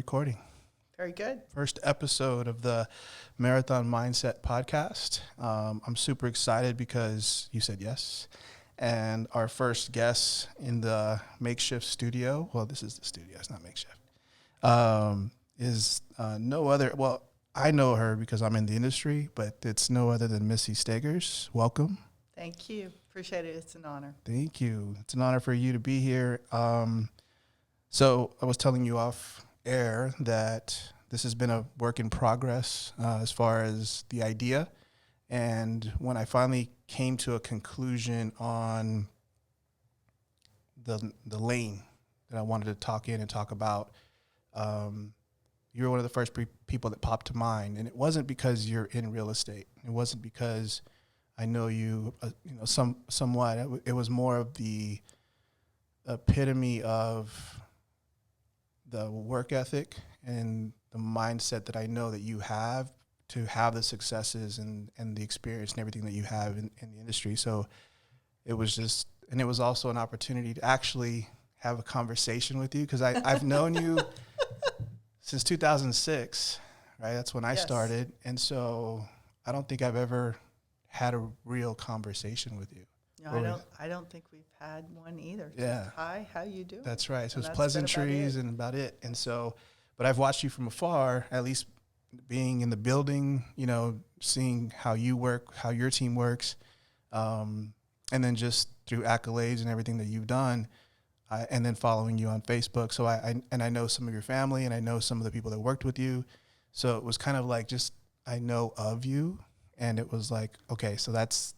recording. Very good. First episode of the Marathon Mindset podcast. I'm super excited because you said yes. And our first guest in the makeshift studio, well, this is the studio, it's not makeshift, is no other, well, I know her because I'm in the industry, but it's no other than Missy Stagers. Welcome. Thank you. Appreciate it. It's an honor. Thank you. It's an honor for you to be here. So I was telling you off air that this has been a work in progress as far as the idea. And when I finally came to a conclusion on the lane that I wanted to talk in and talk about, you were one of the first people that popped to mind. And it wasn't because you're in real estate. It wasn't because I know you, somewhat. It was more of the epitome of the work ethic and the mindset that I know that you have to have the successes and the experience and everything that you have in the industry. So it was just, and it was also an opportunity to actually have a conversation with you because I've known you since 2006, right? That's when I started. And so I don't think I've ever had a real conversation with you. No, I don't think we've had one either. Yeah. Just, hi, how you doing? That's right. So and it's pleasantries and about it. And so, but I've watched you from afar, at least being in the building, seeing how you work, how your team works, and then just through accolades and everything that you've done, and then following you on Facebook. So I know some of your family and I know some of the people that worked with you. So it was kind of like just, I know of you. And it was like, okay, so let's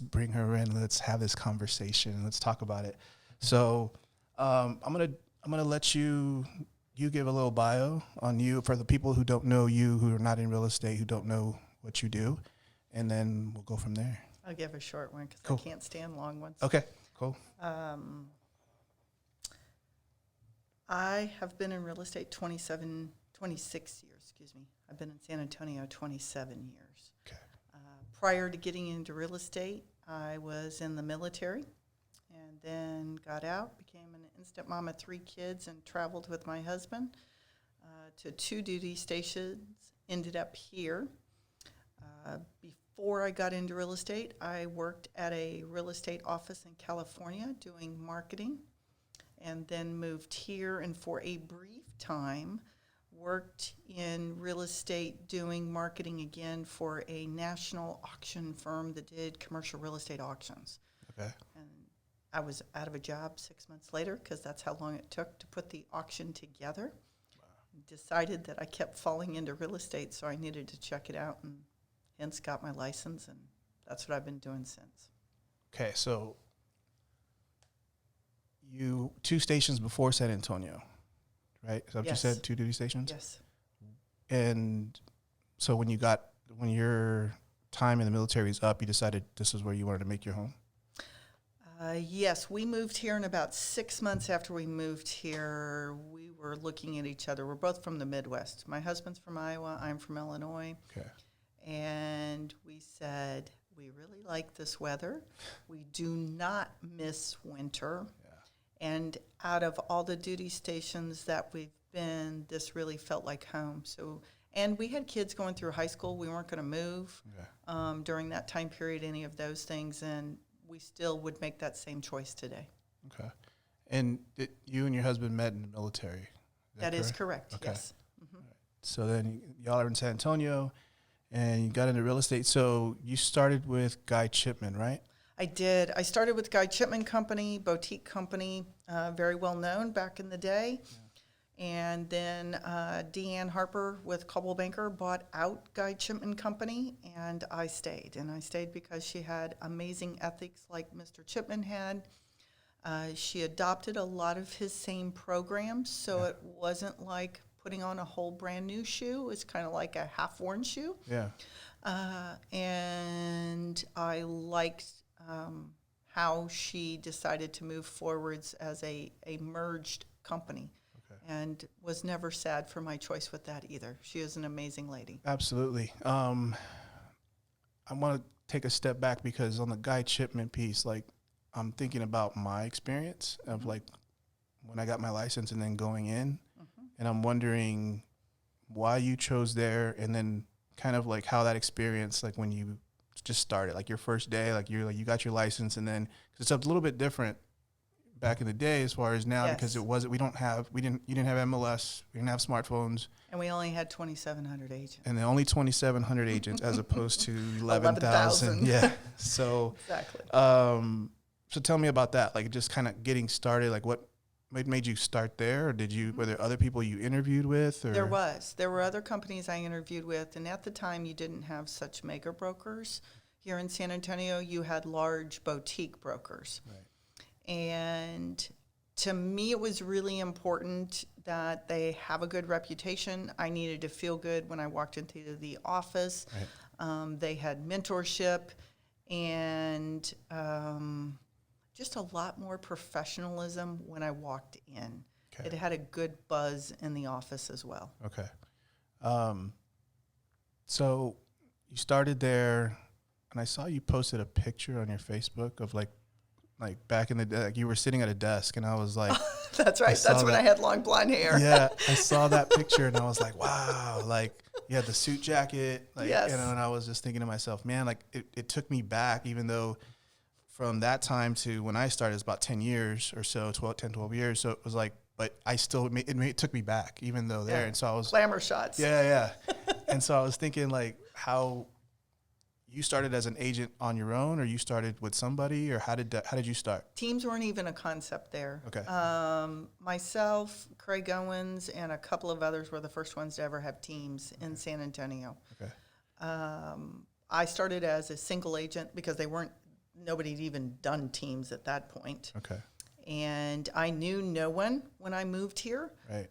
bring her in. Let's have this conversation. Let's talk about it. So I'm gonna let you give a little bio on you for the people who don't know you, who are not in real estate, who don't know what you do, and then we'll go from there. I'll give a short one because Cool. I can't stand long ones. Okay, cool. I have been in real estate 26 years, I've been in San Antonio 27 years. Okay. Prior to getting into real estate, I was in the military and then got out, became an instant mom of 3 kids, and traveled with my husband to 2 duty stations, ended up here. Before I got into real estate, I worked at a real estate office in California doing marketing, and then moved here, and for a brief time worked in real estate doing marketing again for a national auction firm that did commercial real estate auctions. Okay. And I was out of a job 6 months later because that's how long it took to put the auction together. Wow. Decided that I kept falling into real estate, so I needed to check it out, and hence got my license, and that's what I've been doing since. Okay, so you 2 stations before San Antonio, right? Is that what you said? 2 duty stations? Yes. And so when your time in the military is up, you decided this is where you wanted to make your home? Yes, we moved here, and about 6 months after we moved here, we were looking at each other. We're both from the Midwest. My husband's from Iowa. I'm from Illinois. Okay. And we said, we really like this weather. We do not miss winter. And out of all the duty stations that we've been, this really felt like home. So, and we had kids going through high school. We weren't going to move during that time period, any of those things, and we still would make that same choice today. Okay. And you and your husband met in the military? That is correct, okay. Yes. Mm-hmm. Right. So then y'all are in San Antonio, and you got into real estate. So you started with Guy Chipman, right? I did. I started with Guy Chipman Company, boutique company, very well known back in the day. Yeah. And then Deanne Harper with Coldwell Banker bought out Guy Chipman Company, and I stayed. And I stayed because she had amazing ethics like Mr. Chipman had. She adopted a lot of his same programs, so it wasn't like putting on a whole brand new shoe. It's kind of like a half-worn shoe. Yeah. And I liked how she decided to move forwards as a merged company, and was never sad for my choice with that either. She is an amazing lady. Absolutely. I want to take a step back because on the Guy Chipman piece, like, I'm thinking about my experience of like when I got my license and then going in and I'm wondering why you chose there, and then kind of like how that experience, like when you just started, like your first day, like you got your license, and then, cause it's a little bit different back in the day as far as now, because Yes. you didn't have MLS, we didn't have smartphones, And we only had 2,700 agents. and the only 2,700 agents as opposed to 11,000. 11,000. Yeah. So, Exactly. so tell me about that. Like just kind of getting started, like what made you start there? Or were there other people you interviewed with? Or? There were other companies I interviewed with, and at the time you didn't have such mega brokers. Here in San Antonio, you had large boutique brokers. Right. And to me, it was really important that they have a good reputation. I needed to feel good when I walked into the office. Right. They had mentorship and just a lot more professionalism when I walked in. Okay. It had a good buzz in the office as well. Okay. So you started there, and I saw you posted a picture on your Facebook of like back in the day, like you were sitting at a desk, and I was like, That's right. That's when I had long blonde hair. Yeah, I saw that picture, and I was like, wow, like you had the suit jacket, like, Yes. and I was just thinking to myself, man, like it took me back, even though from that time to when I started, it's about 10 years or so, 12 years. So it was like, but I still, it took me back, even though there. Yeah. And so I was, Glamour shots. yeah. And so I was thinking like how you started as an agent on your own, or you started with somebody, or how did you start? Teams weren't even a concept there. Okay. Myself, Craig Owens, and a couple of others were the first ones to ever have teams in San Antonio. Okay. I started as a single agent because nobody had even done teams at that point. Okay. And I knew no one when I moved here. Right.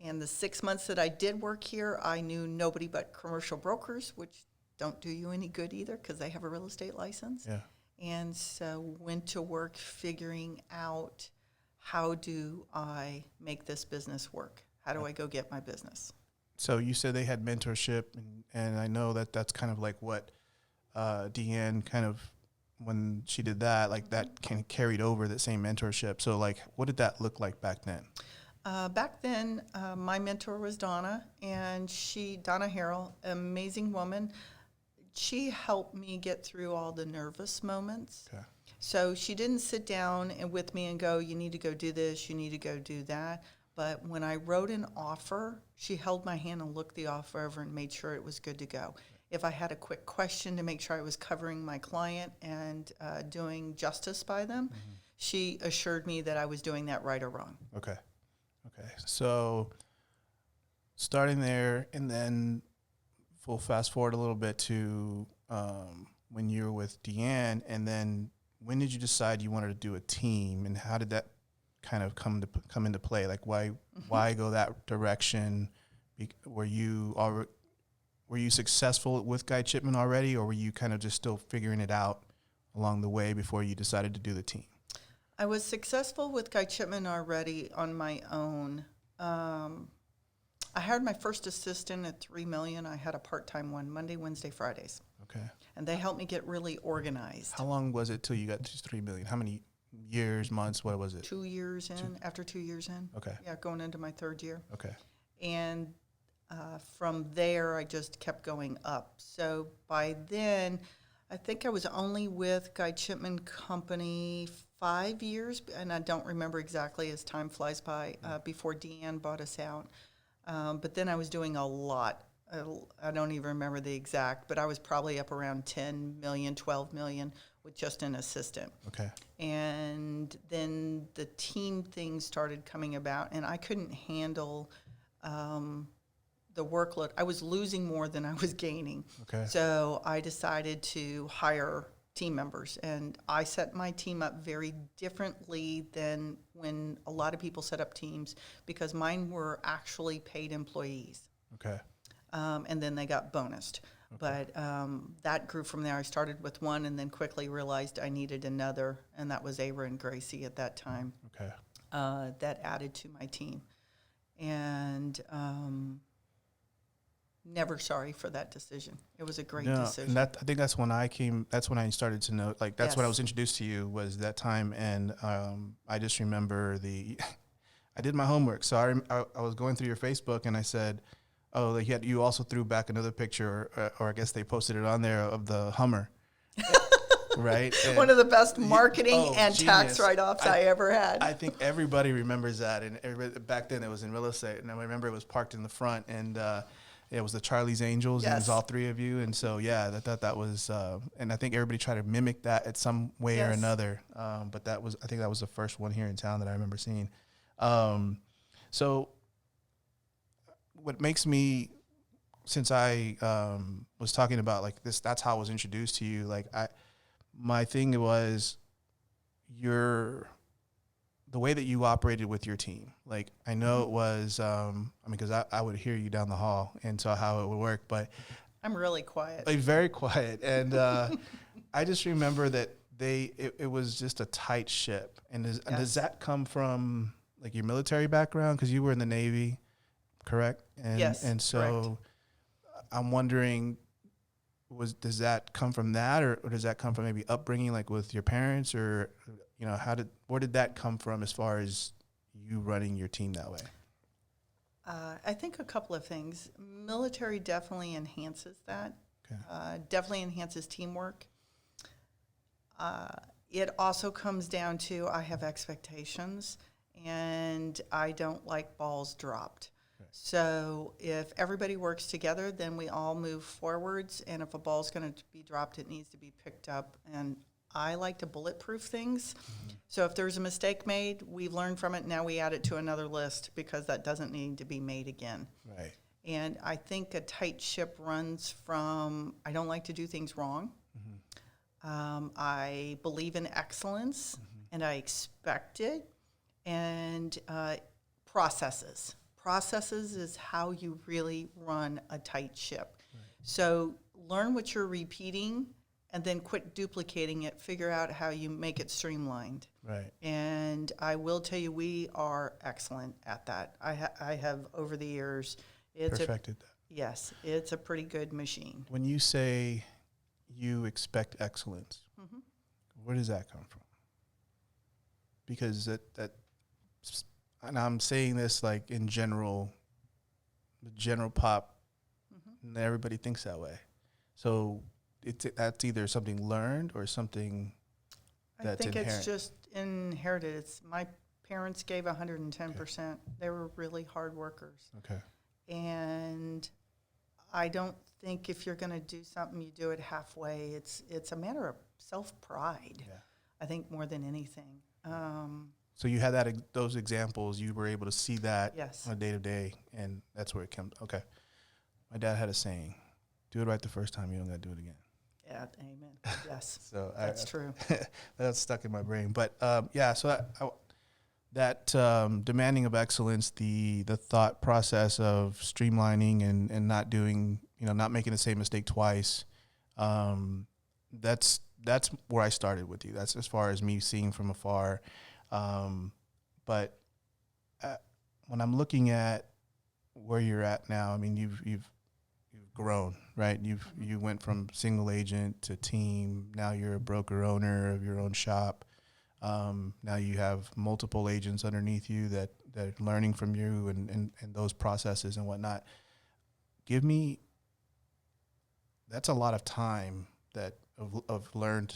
And the 6 months that I did work here, I knew nobody but commercial brokers, which don't do you any good either because they have a real estate license. Yeah. And so went to work figuring out, how do I make this business work? How do I go get my business? So you said they had mentorship, and I know that's kind of like what Deanne kind of, when she did that, like that kind of carried over that same mentorship. So like, what did that look like back then? Back then, my mentor was Donna, and Donna Harrell, amazing woman. She helped me get through all the nervous moments. Okay. So she didn't sit down with me and go, you need to go do this, you need to go do that. But when I wrote an offer, she held my hand and looked the offer over and made sure it was good to go. If I had a quick question to make sure I was covering my client and doing justice by them, she assured me that I was doing that right or wrong. Okay. So starting there, and then we'll fast forward a little bit to when you were with Deanne, and then when did you decide you wanted to do a team, and how did that kind of come into play? Like why go that direction? Were you successful with Guy Chipman already, or were you kind of just still figuring it out along the way before you decided to do the team? I was successful with Guy Chipman already on my own. I hired my first assistant at $3 million. I had a part-time one, Monday, Wednesday, Fridays. Okay. And they helped me get really organized. How long was it till you got to $3 million? How many years, months? What was it? 2 years in, after 2 years in. Okay. Yeah, going into my third year. Okay. And from there, I just kept going up. So by then, I think I was only with Guy Chipman Company 5 years, and I don't remember exactly as time flies by, before Deanne bought us out. But then I was doing a lot. I don't even remember the exact, but I was probably up around 10 million, 12 million with just an assistant. Okay. And then the team thing started coming about, and I couldn't handle the workload. I was losing more than I was gaining. Okay. So I decided to hire team members, and I set my team up very differently than when a lot of people set up teams, because mine were actually paid employees. Okay. And then they got bonused. Okay. But that grew from there. I started with one and then quickly realized I needed another, and that was Ava and Gracie at that time. Okay. That added to my team. And never sorry for that decision. It was a great decision. And I think that's when that's when I started to know, like, that's when I was introduced to you, was that time. And I just remember I did my homework. So I was going through your Facebook and I said, oh, like you also threw back another picture, or I guess they posted it on there of the Hummer. Right? And one of the best marketing and genius. tax write-offs I ever had. I think everybody remembers that. And back then it was in real estate. And I remember it was parked in the front, and it was the Charlie's Angels, and it was all three of you. And so, yeah, I thought that was, and I think everybody tried to mimic that at some way or another. But I think that was the first one here in town that I remember seeing. So what makes me, since I was talking about like this, that's how I was introduced to you. Like my thing was the way that you operated with your team. Like I know it was, because I would hear you down the hall and saw how it would work, but I'm really quiet. Like very quiet. And I just remember that it was just a tight ship. And does that come from like your military background? Because you were in the Navy, correct? And, yes. And so correct. I'm wondering, does that come from that, or does that come from maybe upbringing, like with your parents, or where did that come from as far as you running your team that way? I think a couple of things. Military definitely enhances that. Okay. Definitely enhances teamwork. It also comes down to I have expectations, and I don't like balls dropped. So if everybody works together, then we all move forwards. And if a ball's going to be dropped, it needs to be picked up. And I like to bulletproof things. Mm-hmm. So if there's a mistake made, we've learned from it. Now we add it to another list because that doesn't need to be made again. Right. And I think a tight ship runs from, I don't like to do things wrong. Mm-hmm. I believe in excellence, and I expect it. And processes. Processes is how you really run a tight ship. Right. So learn what you're repeating and then quit duplicating it. Figure out how you make it streamlined. Right. And I will tell you, we are excellent at that. I have over the years. Perfected that. Yes, it's a pretty good machine. When you say you expect excellence, where does that come from? Because that and I'm saying this like in general, the general pop, and everybody thinks that way. So that's either something learned or something that's inherent. I think it's just inherited. It's my parents gave 110%. Okay. They were really hard workers. Okay. And I don't think if you're going to do something, you do it halfway. It's a matter of self-pride, I think, more than anything. So you had those examples. You were able to see that on a day-to-day, and that's where it comes. Okay. My dad had a saying, do it right the first time, you don't got to do it again. Yeah, amen. Yes, so that's true. That's stuck in my brain. But, so that demanding of excellence, the thought process of streamlining and not doing, not making the same mistake twice, that's where I started with you. That's as far as me seeing from afar. But when I'm looking at where you're at now, I mean, you've grown, right? You went from single agent to team. Now you're a broker owner of your own shop. Now you have multiple agents underneath you that are learning from you and those processes and whatnot. That's a lot of time of learned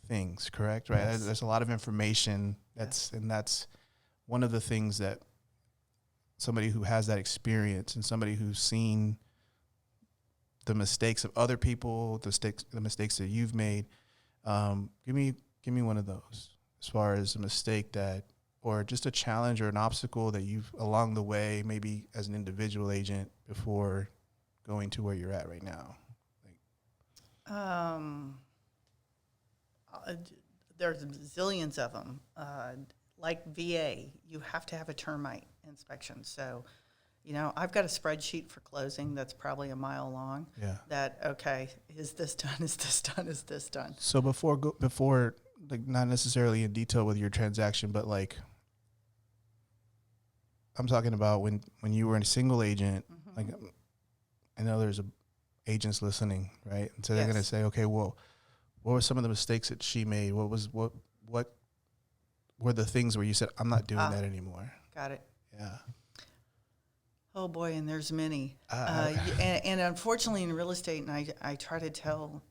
things, correct? Right. Yes. There's a lot of information. That's one of the things that somebody who has that experience and somebody who's seen the mistakes of other people, the mistakes that you've made. Give me one of those as far as a mistake or just a challenge or an obstacle that you've along the way, maybe as an individual agent before going to where you're at right now. There's zillions of them. Like VA, you have to have a termite inspection. So, I've got a spreadsheet for closing that's probably a mile long. Yeah. Is this done? Is this done? Is this done? So before, like not necessarily in detail with your transaction, but like I'm talking about when you were a single agent. Like I know there's agents listening, right? And so they're going to say, okay, well, what were some of the mistakes that she made? What were the things where you said, I'm not doing that anymore? Got it. Yeah. Oh boy, and there's many. Uh, And unfortunately in real estate, and I try to tell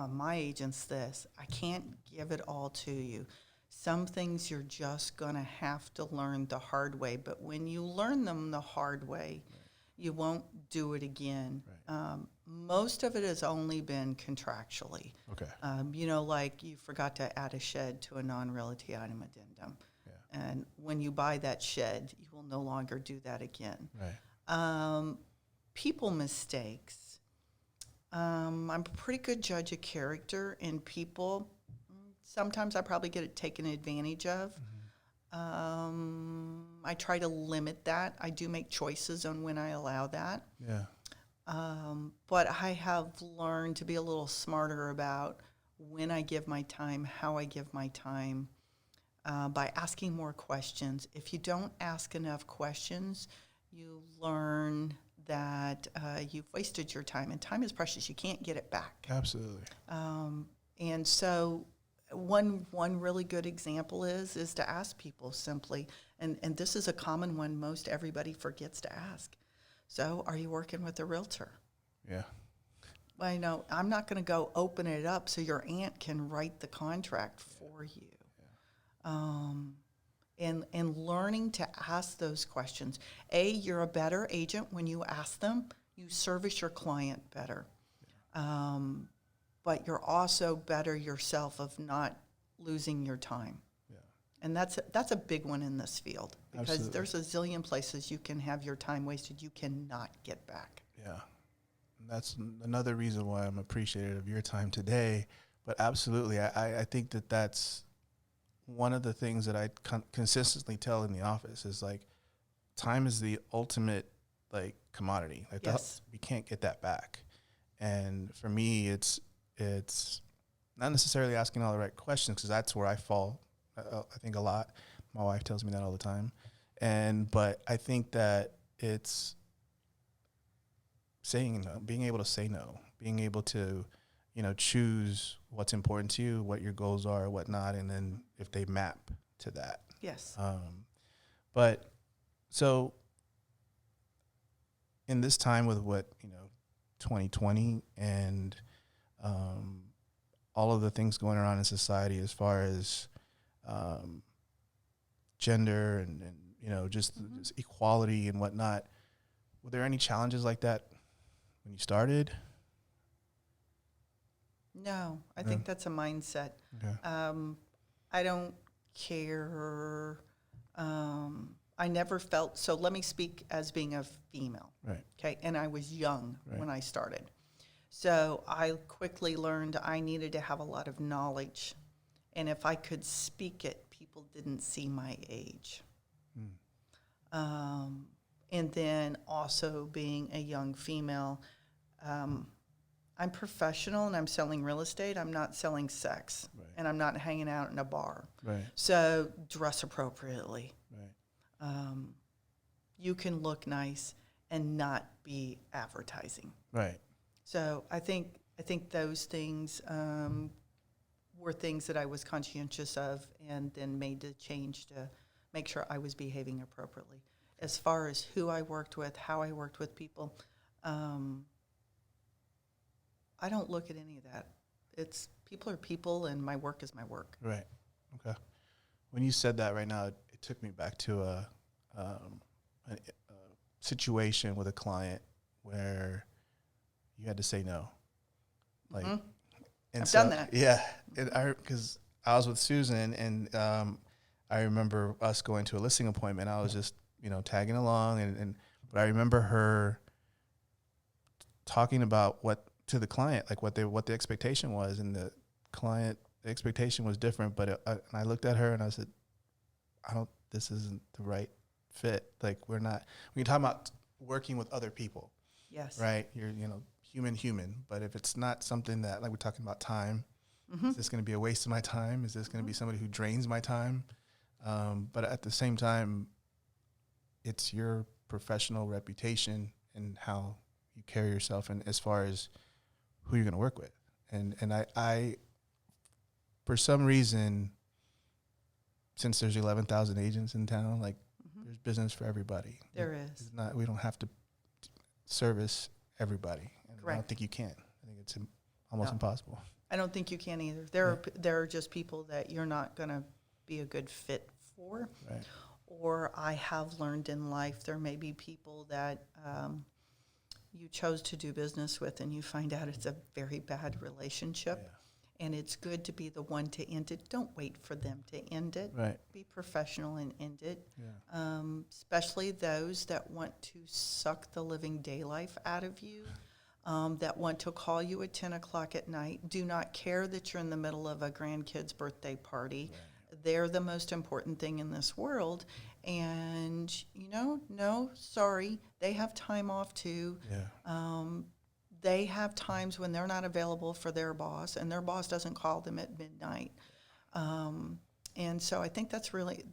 my agents this, I can't give it all to you. Some things you're just going to have to learn the hard way. But when you learn them the hard way, you won't do it again. Right. Most of it has only been contractually. Okay. Like you forgot to add a shed to a non-realty item addendum. Yeah. And when you buy that shed, you will no longer do that again. Right. People mistakes. I'm a pretty good judge of character, and people, sometimes I probably get it taken advantage of. I try to limit that. I do make choices on when I allow that. Yeah. But I have learned to be a little smarter about when I give my time, how I give my time, by asking more questions. If you don't ask enough questions, you learn that you've wasted your time, and time is precious. You can't get it back. Absolutely. And so one really good example is to ask people simply, and this is a common one most everybody forgets to ask. So, are you working with a realtor? Yeah. I know I'm not going to go open it up so your aunt can write the contract for you. And learning to ask those questions. You're a better agent when you ask them. You service your client better. But you're also better yourself of not losing your time. Yeah. And that's a big one in this field, because Absolutely. there's a zillion places you can have your time wasted you cannot get back. Yeah. And that's another reason why I'm appreciative of your time today. But absolutely, I think that's one of the things that I consistently tell in the office is, like, time is the ultimate, like, commodity. Like, Yes. we can't get that back. And for me, it's not necessarily asking all the right questions, because that's where I fall, I think, a lot. My wife tells me that all the time. But I think that it's saying no, being able to say no, being able to, choose what's important to you, what your goals are, what not, and then if they map to that. Yes. But so in this time with 2020 and all of the things going around in society as far as gender and just equality and whatnot, were there any challenges like that when you started? No, I think that's a mindset. Okay. I don't care. I never felt, so let me speak as being a female. Right. Okay. And I was young Right. when I started. So I quickly learned I needed to have a lot of knowledge. And if I could speak it, people didn't see my age. And then also being a young female, I'm professional and I'm selling real estate. I'm not selling sex. Right. And I'm not hanging out in a bar. Right. So dress appropriately. Right. You can look nice and not be advertising. Right. So I think those things were things that I was conscientious of, and then made the change to make sure I was behaving appropriately. As far as who I worked with, how I worked with people, I don't look at any of that. It's people are people, and my work is my work. Right. Okay. When you said that right now, it took me back to a situation with a client where you had to say no. Like, and I've done that. Yeah, because I was with Susan, and I remember us going to a listing appointment. I was just tagging along, but I remember her talking about what to the client, like what the expectation was, and the expectation was different. But and I looked at her and I said, this isn't the right fit. Like, we're not. When you're talking about working with other people, Yes. right? You're human. But if it's not something that, like, we're talking about time, is this going to be a waste of my time? Is this going to be somebody who drains my time? But at the same time, it's your professional reputation and how you carry yourself, and as far as who you're going to work with. And I for some reason, since there's 11,000 agents in town, like there's business for everybody. There is. It's not, we don't have to service everybody. And I Correct. don't think you can. I think it's almost impossible. I don't think you can either. There are just people that you're not going to be a good fit for. Right. Or I have learned in life there may be people that you chose to do business with and you find out it's a very bad relationship. Yeah. And it's good to be the one to end it. Don't wait for them to end it. Right. Be professional and end it. Yeah. Especially those that want to suck the living day life out of you, that want to call you at 10 o'clock at night, do not care that you're in the middle of a grandkid's birthday party. Right. They're the most important thing in this world. And, no, sorry, they have time off too. Yeah. They have times when they're not available for their boss, and their boss doesn't call them at midnight. And so I think that's really,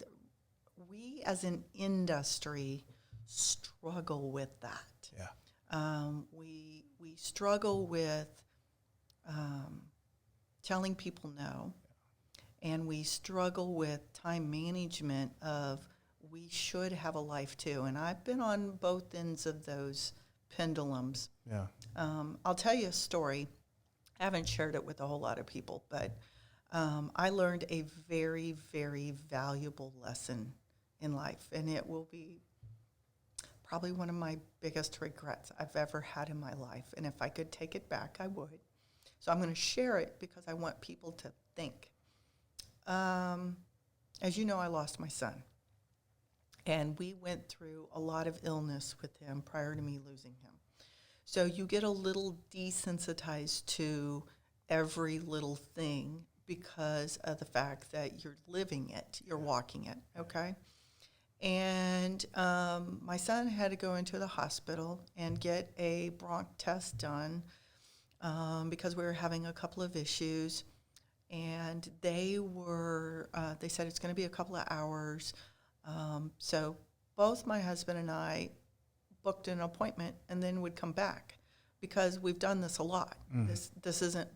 we as an industry struggle with that. Yeah. We struggle with telling people no, and we struggle with time management of we should have a life too. And I've been on both ends of those pendulums. Yeah. I'll tell you a story. I haven't shared it with a whole lot of people, but I learned a very, very valuable lesson in life, and it will be probably one of my biggest regrets I've ever had in my life. And if I could take it back, I would. So I'm going to share it because I want people to think. As you know, I lost my son, and we went through a lot of illness with him prior to me losing him. So you get a little desensitized to every little thing because of the fact that you're living it, you're walking it, okay? And my son had to go into the hospital and get a bronch test done because we were having a couple of issues. And they said it's going to be a couple of hours. So both my husband and I booked an appointment and then would come back because we've done this a lot. Mm.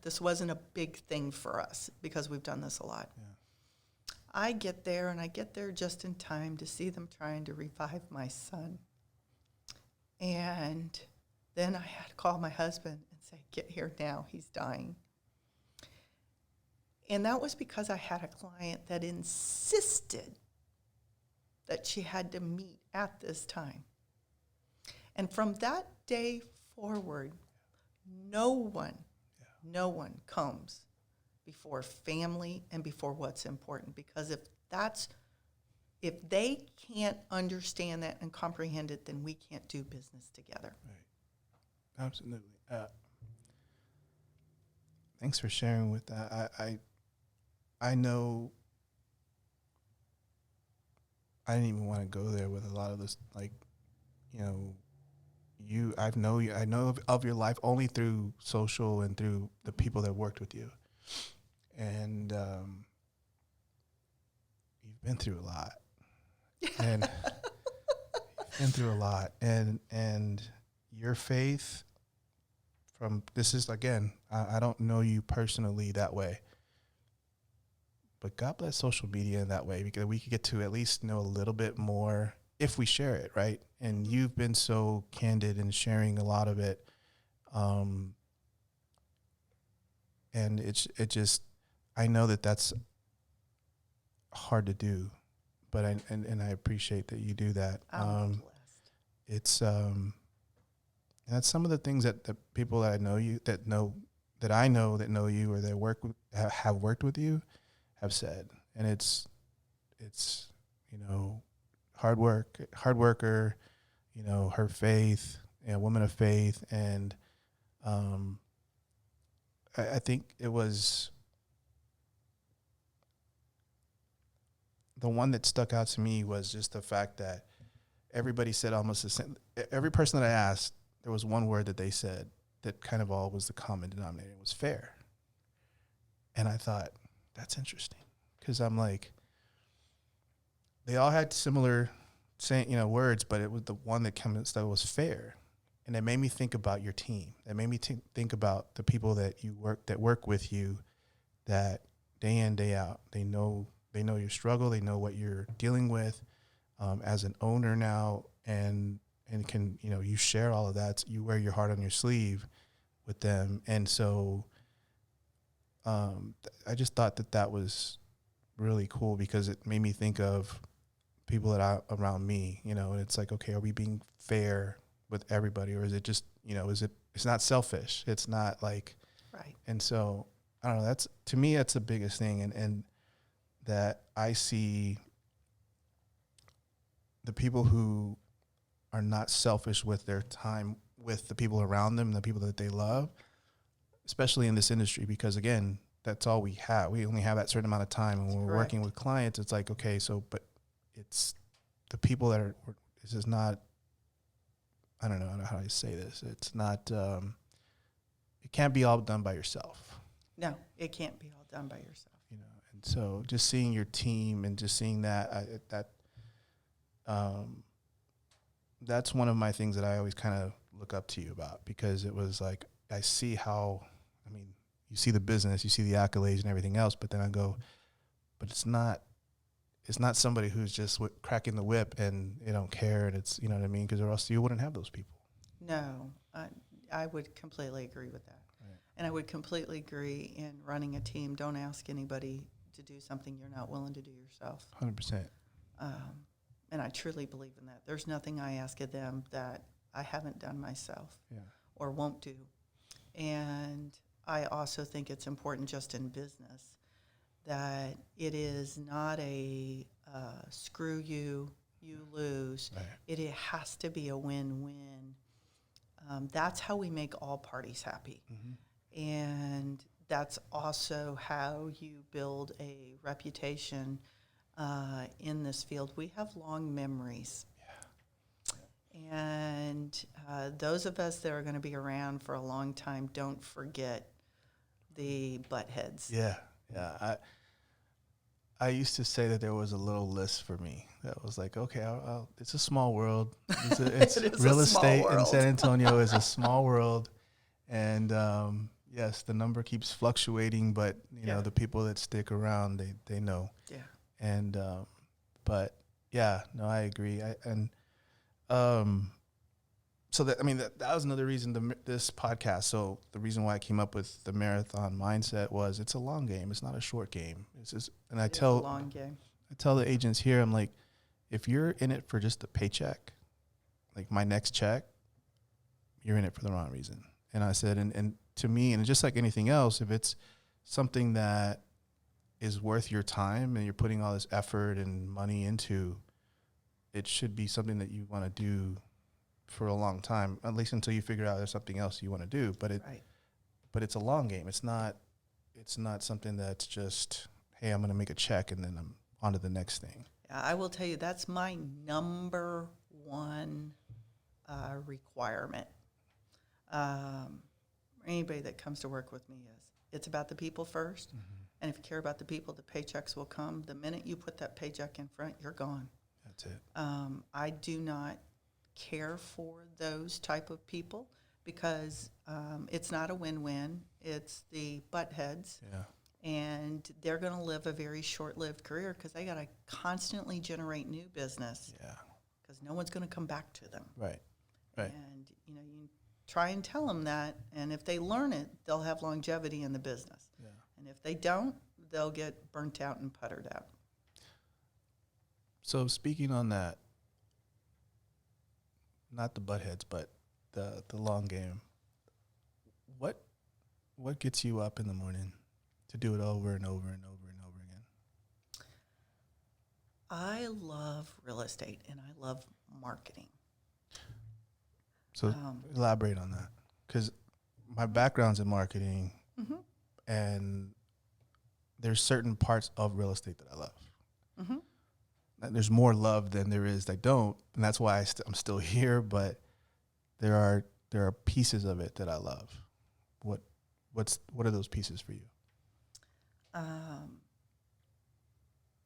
This wasn't a big thing for us because we've done this a lot. Yeah. I get there just in time to see them trying to revive my son. And then I had to call my husband and say, get here now, he's dying. And that was because I had a client that insisted that she had to meet at this time. And from that day forward, no one comes before family and before what's important. Because if they can't understand that and comprehend it, then we can't do business together. Right. Absolutely. Thanks for sharing with that. I know I didn't even want to go there with a lot of this, like, I know of your life only through social and through the people that worked with you. And you've been through a lot. And you've been through a lot. And your faith this is, again, I don't know you personally that way. But God bless social media in that way, because we could get to at least know a little bit more if we share it, right? And you've been so candid in sharing a lot of it. And I know that that's hard to do, but I appreciate that you do that. I'm blessed. It's, that's some of the things that the people that I know you, that know you or that have worked with you have said. And it's hard worker, her faith, woman of faith. And I think it was the one that stuck out to me was just the fact that everybody said almost the same. Every person that I asked, there was one word that they said that kind of all was the common denominator. It was fair. And I thought, that's interesting, because I'm like, they all had similar words, but it was the one that was fair. And it made me think about your team. It made me think about the people that work with you, that day in, day out, they they know your struggle, they know what you're dealing with as an owner now, and can, you know, you share all of that. You wear your heart on your sleeve with them. And so I just thought that was really cool, because it made me think of people around me, you know, and it's like, okay, are we being fair with everybody, or is it just, you know, it's not selfish. It's not like, Right. And so I don't know, to me, that's the biggest thing. And that I see the people who are not selfish with their time with the people around them, the people that they love, especially in this industry, because again, that's all we have. We only have that certain amount of time. And when we're working with clients, it's like, okay, but it's the people that this is not, I don't know how to say this. It's not, it can't be all done by yourself. No, it can't be all done by yourself. You know, and so just seeing your team and just seeing that's one of my things that I always kind of look up to you about, because it was like, I see how, I mean, you see the business, you see the accolades and everything else, but then I go, but it's not somebody who's just cracking the whip and they don't care, and it's, you know what I mean? Because or else you wouldn't have those people. No, I would completely agree with that. Right. And I would completely agree in running a team. Don't ask anybody to do something you're not willing to do yourself. 100%. And I truly believe in that. There's nothing I ask of them that I haven't done myself or won't do. And I also think it's important just in business that it is not a screw you, you lose. Right. It has to be a win-win. That's how we make all parties happy. Mm-hmm. And that's also how you build a reputation in this field. We have long memories. Yeah. And those of us that are going to be around for a long time, don't forget the butt heads. Yeah, yeah. I used to say that there was a little list for me that was like, okay, it's a small world. It's real estate in San Antonio is a small world. And yes, the number keeps fluctuating, but you know, the people that stick around, they know. Yeah. And but yeah, no, I agree. So that, I mean, that was another reason this podcast. So the reason why I came up with the marathon mindset was it's a long game. It's not a short game. It's just, and it's a long game. I tell the agents here, I'm like, if you're in it for just a paycheck, like my next check, you're in it for the wrong reason. And I said, and to me, and just like anything else, if it's something that is worth your time and you're putting all this effort and money into, it should be something that you want to do for a long time, at least until you figure out there's something else you want to do. But it's a long game. It's not something that's just, hey, I'm going to make a check and then I'm on to the next thing. I will tell you, that's my number one requirement. Anybody that comes to work with me it's about the people first. Mm-hmm. And if you care about the people, the paychecks will come. The minute you put that paycheck in front, you're gone. That's it. I do not care for those type of people because it's not a win-win. It's the butt heads. Yeah. And they're going to live a very short-lived career because they got to constantly generate new business. Yeah. Because no one's going to come back to them. Right. Right. And you try and tell them that, and if they learn it, they'll have longevity in the business. Yeah. And if they don't, they'll get burnt out and puttered out. So speaking on that, not the butt heads, but the long game, what gets you up in the morning to do it over and over and over and over again? I love real estate and I love marketing. So elaborate on that, because my background's in marketing, mm-hmm. and there's certain parts of real estate that I love. Mm-hmm. There's more love than there is that don't, and that's why I'm still here. But there are pieces of it that I love. What are those pieces for you?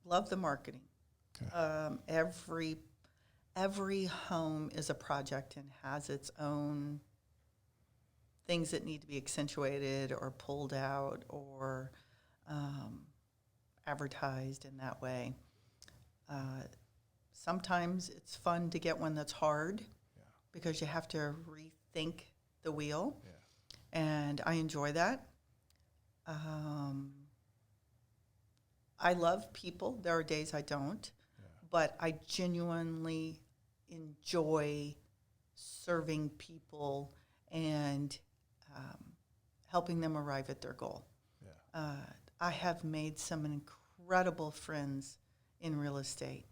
Love the marketing. Okay. Every home is a project and has its own things that need to be accentuated or pulled out or advertised in that way. Sometimes it's fun to get one that's hard because you have to rethink the wheel, and I enjoy that. I love people. There are days I don't, but I genuinely enjoy serving people and helping them arrive at their goal. I have made some incredible friends in real estate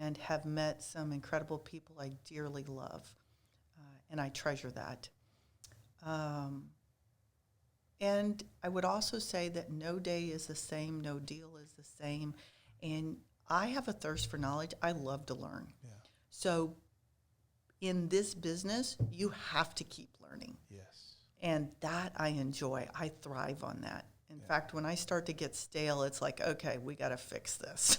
and have met some incredible people I dearly love, and I treasure that. And I would also say that no day is the same, no deal is the same, and I have a thirst for knowledge. I love to learn. So in this business, you have to keep learning. And that I enjoy. I thrive on that. In fact, when I start to get stale, it's like, okay, we got to fix this.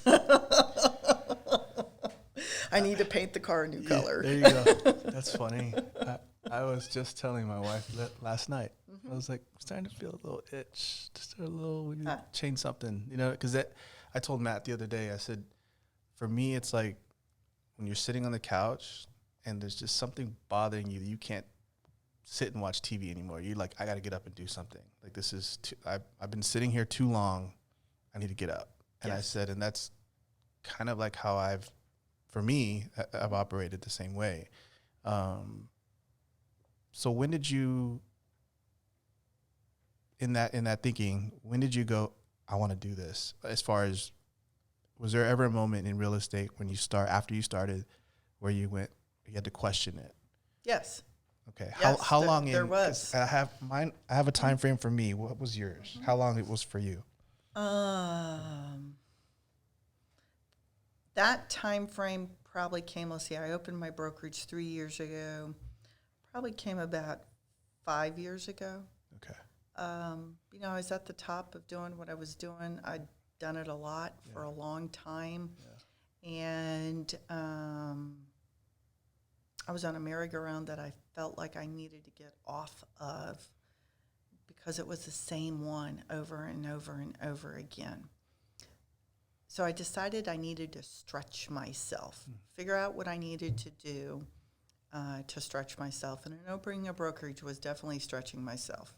I need to paint the car a new color. There you go. That's funny. I was just telling my wife last night. I was like, I'm starting to feel a little itch. Just a little, we need to change something. You know, because I told Matt the other day, I said, for me, it's like when you're sitting on the couch and there's just something bothering you that you can't sit and watch TV anymore. You're like, I got to get up and do something. Like, this is, I've been sitting here too long. I need to get up. And I said, and that's kind of like how I've operated the same way. So when did you, in that thinking, when did you go, I want to do this? As far as, was there ever a moment in real estate when after you started, where you had to question it? Yes. Okay. Yes, how long? There was. I have a time frame for me. What was yours? How long it was for you? That time frame probably came, let's see, I opened my brokerage 3 years ago. Probably came about 5 years ago. Okay. I was at the top of doing what I was doing. I'd done it a lot for a long time. And I was on a merry-go-round that I felt like I needed to get off of because it was the same one over and over and over again. So I decided I needed to stretch myself, figure out what I needed to do to stretch myself. And I know bringing a brokerage was definitely stretching myself.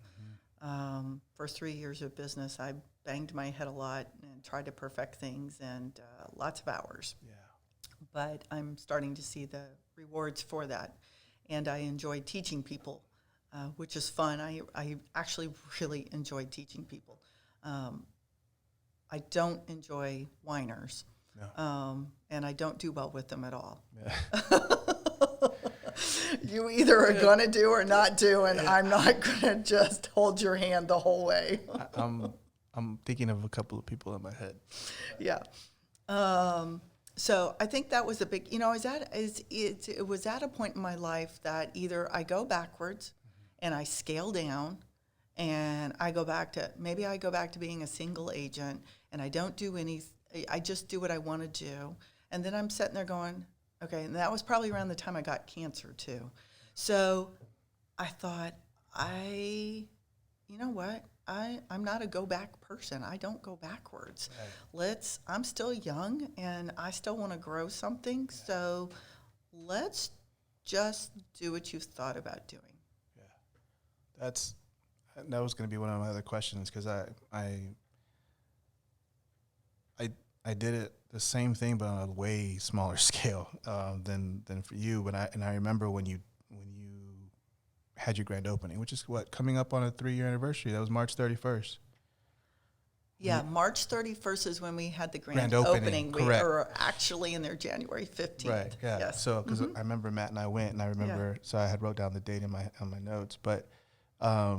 For 3 years of business, I banged my head a lot and tried to perfect things, and lots of hours. But I'm starting to see the rewards for that. And I enjoy teaching people, which is fun. I actually really enjoy teaching people. I don't enjoy whiners, and I don't do well with them at all. You either are going to do or not do, and I'm not going to just hold your hand the whole way. I'm thinking of a couple of people in my head. So I think that was a big, it was at a point in my life that either I go backwards and I scale down and I go back to being a single agent and I don't do I just do what I want to do. And then I'm sitting there going, okay, and that was probably around the time I got cancer too. So I thought, you know what? I'm not a go-back person. I don't go backwards. I'm still young, and I still want to grow something, so let's just do what you've thought about doing. That was going to be one of my other questions, because I did it the same thing, but on a way smaller scale than for you. But I remember when you had your grand opening, which is coming up on a 3-year anniversary. That was March 31st. Yeah, March 31st is when we had the grand opening. We were actually in there January 15th. Right. Yeah. Yes. So because I remember Matt and I went, and I remember so I had wrote down the date on my notes, but I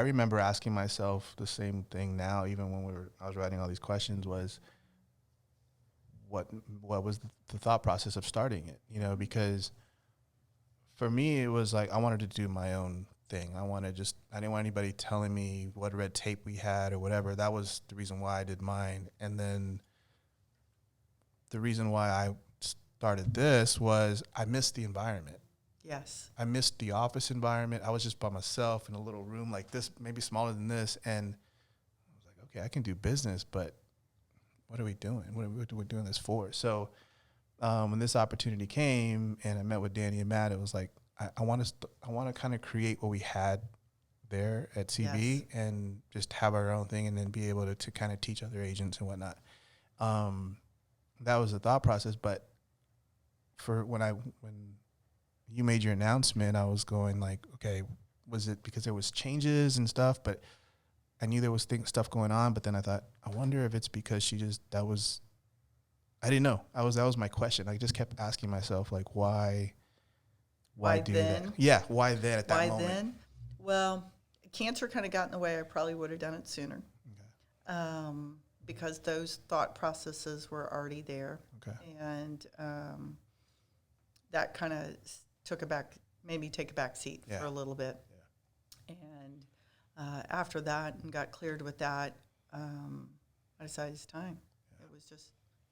remember asking myself the same thing now, even when I was writing all these questions, was what was the thought process of starting it? Because for me, it was like I wanted to do my own thing. I didn't want anybody telling me what red tape we had or whatever. That was the reason why I did mine. And then the reason why I started this was I missed the environment. Yes. I missed the office environment. I was just by myself in a little room like this, maybe smaller than this. And I was like, okay, I can do business, but what are we doing? What are we doing this for? So when this opportunity came and I met with Danny and Matt, it was like, I want to kind of create what we had there at CB and just have our own thing and then be able to kind of teach other agents and whatnot. That was the thought process. But when you made your announcement, I was going like, okay, was it because there was changes and stuff? But I knew there was stuff going on. But then I thought, I wonder if it's because I didn't know. That was my question. I just kept asking myself, like, why do then? that? Yeah, why then at that moment? Why then? Well, cancer kind of got in the way. I probably would have done it sooner. Okay. Because those thought processes were already there. Okay. And that kind of take a back seat for a little bit. Yeah. And after that, and got cleared with that, I decided it's time. Yeah.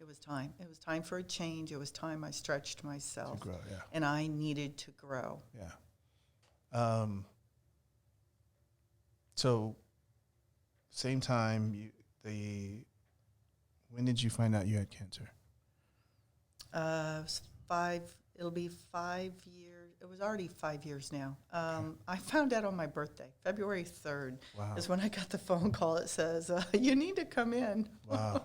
It was time. It was time for a change. It was time I stretched myself. To grow, yeah. And I needed to grow. Yeah. So, same time, when did you find out you had cancer? It'll be 5 years. It was already 5 years now. I found out on my birthday, February 3rd, is when I got the phone call. It says, you need to come in. Wow.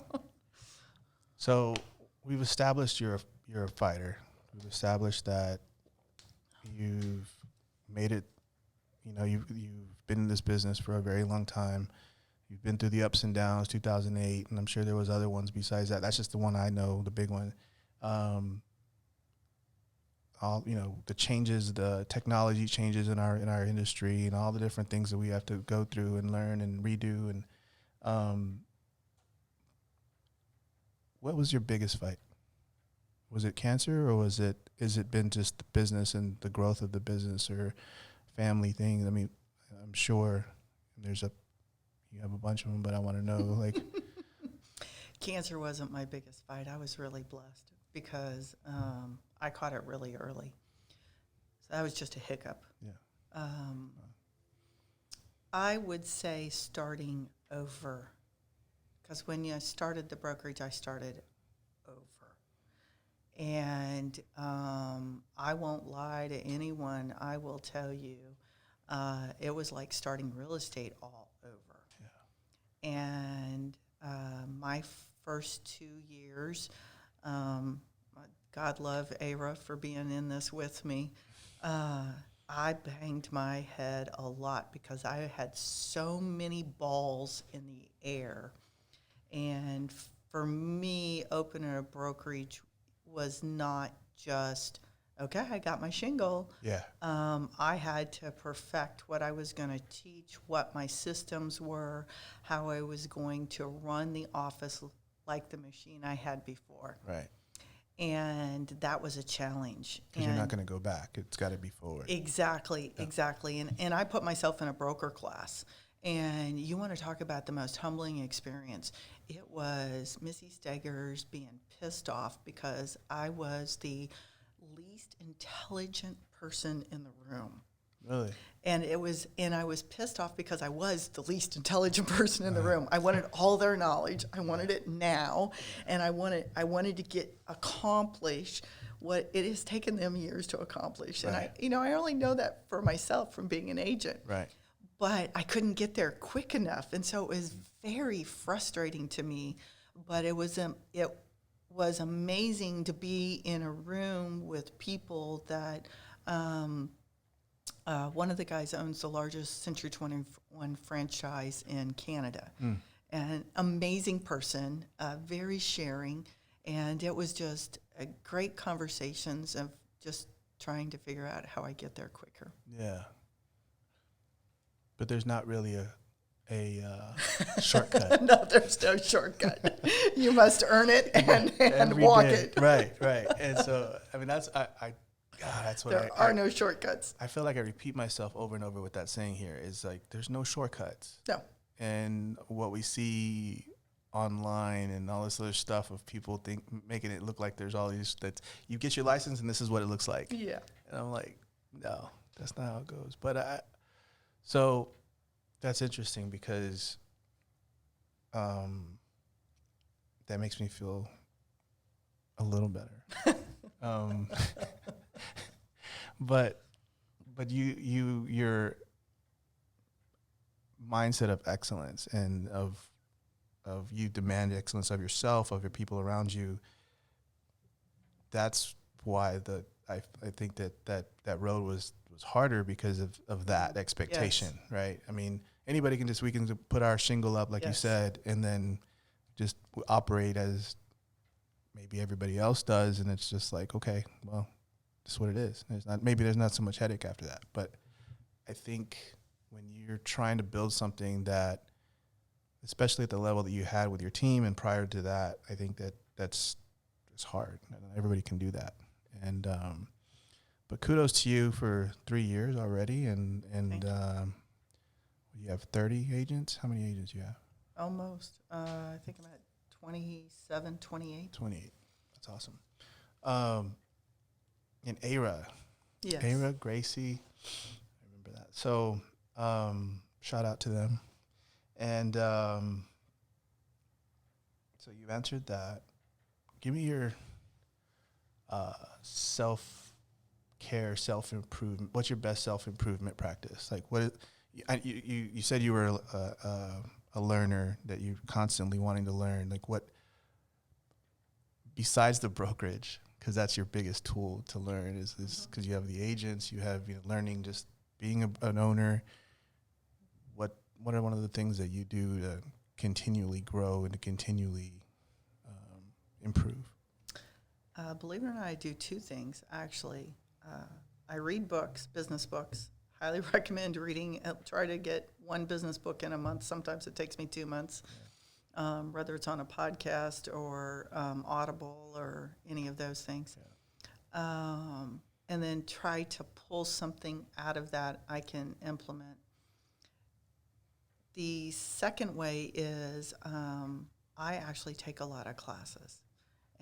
So we've established you're a fighter. We've established that you've made it, you've been in this business for a very long time. You've been through the ups and downs, 2008, and I'm sure there was other ones besides that. That's just the one I know, the big one. The changes, the technology changes in our industry, and all the different things that we have to go through and learn and redo. And what was your biggest fight? Was it cancer, or is it been just the business and the growth of the business, or family things? I mean, I'm sure you have a bunch of them, but I want to know, like. Cancer wasn't my biggest fight. I was really blessed because I caught it really early. So that was just a hiccup. Yeah. I would say starting over, because when I started the brokerage, I started over. And I won't lie to anyone. I will tell you, it was like starting real estate all over. Yeah. And my first 2 years, God love Ara for being in this with me, I banged my head a lot because I had so many balls in the air. And for me, opening a brokerage was not just, okay, I got my shingle. Yeah. I had to perfect what I was going to teach, what my systems were, how I was going to run the office like the machine I had before. Right. And that was a challenge. Because you're not going to go back. It's got to be forward. Exactly. And I put myself in a broker class. And you want to talk about the most humbling experience. It was Missy Stagers being pissed off because I was the least intelligent person in the room. Really? And I was pissed off because I was the least intelligent person in the room. I wanted all their knowledge. I wanted it now, and I wanted to accomplish what it has taken them years to accomplish. Right. And I only know that for myself from being an agent. Right. But I couldn't get there quick enough, and so it was very frustrating to me. But it was amazing to be in a room with people that. One of the guys owns the largest Century 21 franchise in Canada. An amazing person, very sharing, and it was just great conversations of just trying to figure out how I get there quicker. Yeah. But there's not really a shortcut. No, there's no shortcut. You must earn it and walk it. Right. And so, I mean, that's what there are no shortcuts. I feel like I repeat myself over and over with that saying here is like, there's no shortcuts. No. And what we see online and all this other stuff of people making it look like there's all these, that you get your license and this is what it looks like. Yeah. And I'm like, no, that's not how it goes. But so that's interesting because that makes me feel a little better. um, but your mindset of excellence and of you demand excellence of yourself, of your people around you. That's why I think that road was harder because of that expectation, Yes. right? I mean, anybody we can put our shingle up, like you Yes. said, and then just operate as maybe everybody else does, and it's just like, okay, well, this is what it is. There's not so much headache after that. But I think when you're trying to build something that, especially at the level that you had with your team and prior to that, I think it's hard. Not everybody can do that. And but kudos to you for 3 years already, and you have 30 agents. How many agents you have? Almost. I think I'm at 27, 28. 28. That's awesome. And Ara. Yes. Ara, Gracie. I remember that. So shout out to them. And so you answered that. Give me your self-care, self-improvement. What's your best self-improvement practice? Like, you said you were a learner, that you're constantly wanting to learn. Like, what, besides the brokerage, because that's your biggest tool to learn, is because you have the agents, you have learning, just being an owner. What are one of the things that you do to continually grow and to continually improve? Believe it or not, I do two things, actually. I read books, business books. Highly recommend reading. Try to get one business book in a month. Sometimes it takes me 2 months, whether it's on a podcast or Audible or any of those things. Yeah. And then try to pull something out of that I can implement. The second way is I actually take a lot of classes.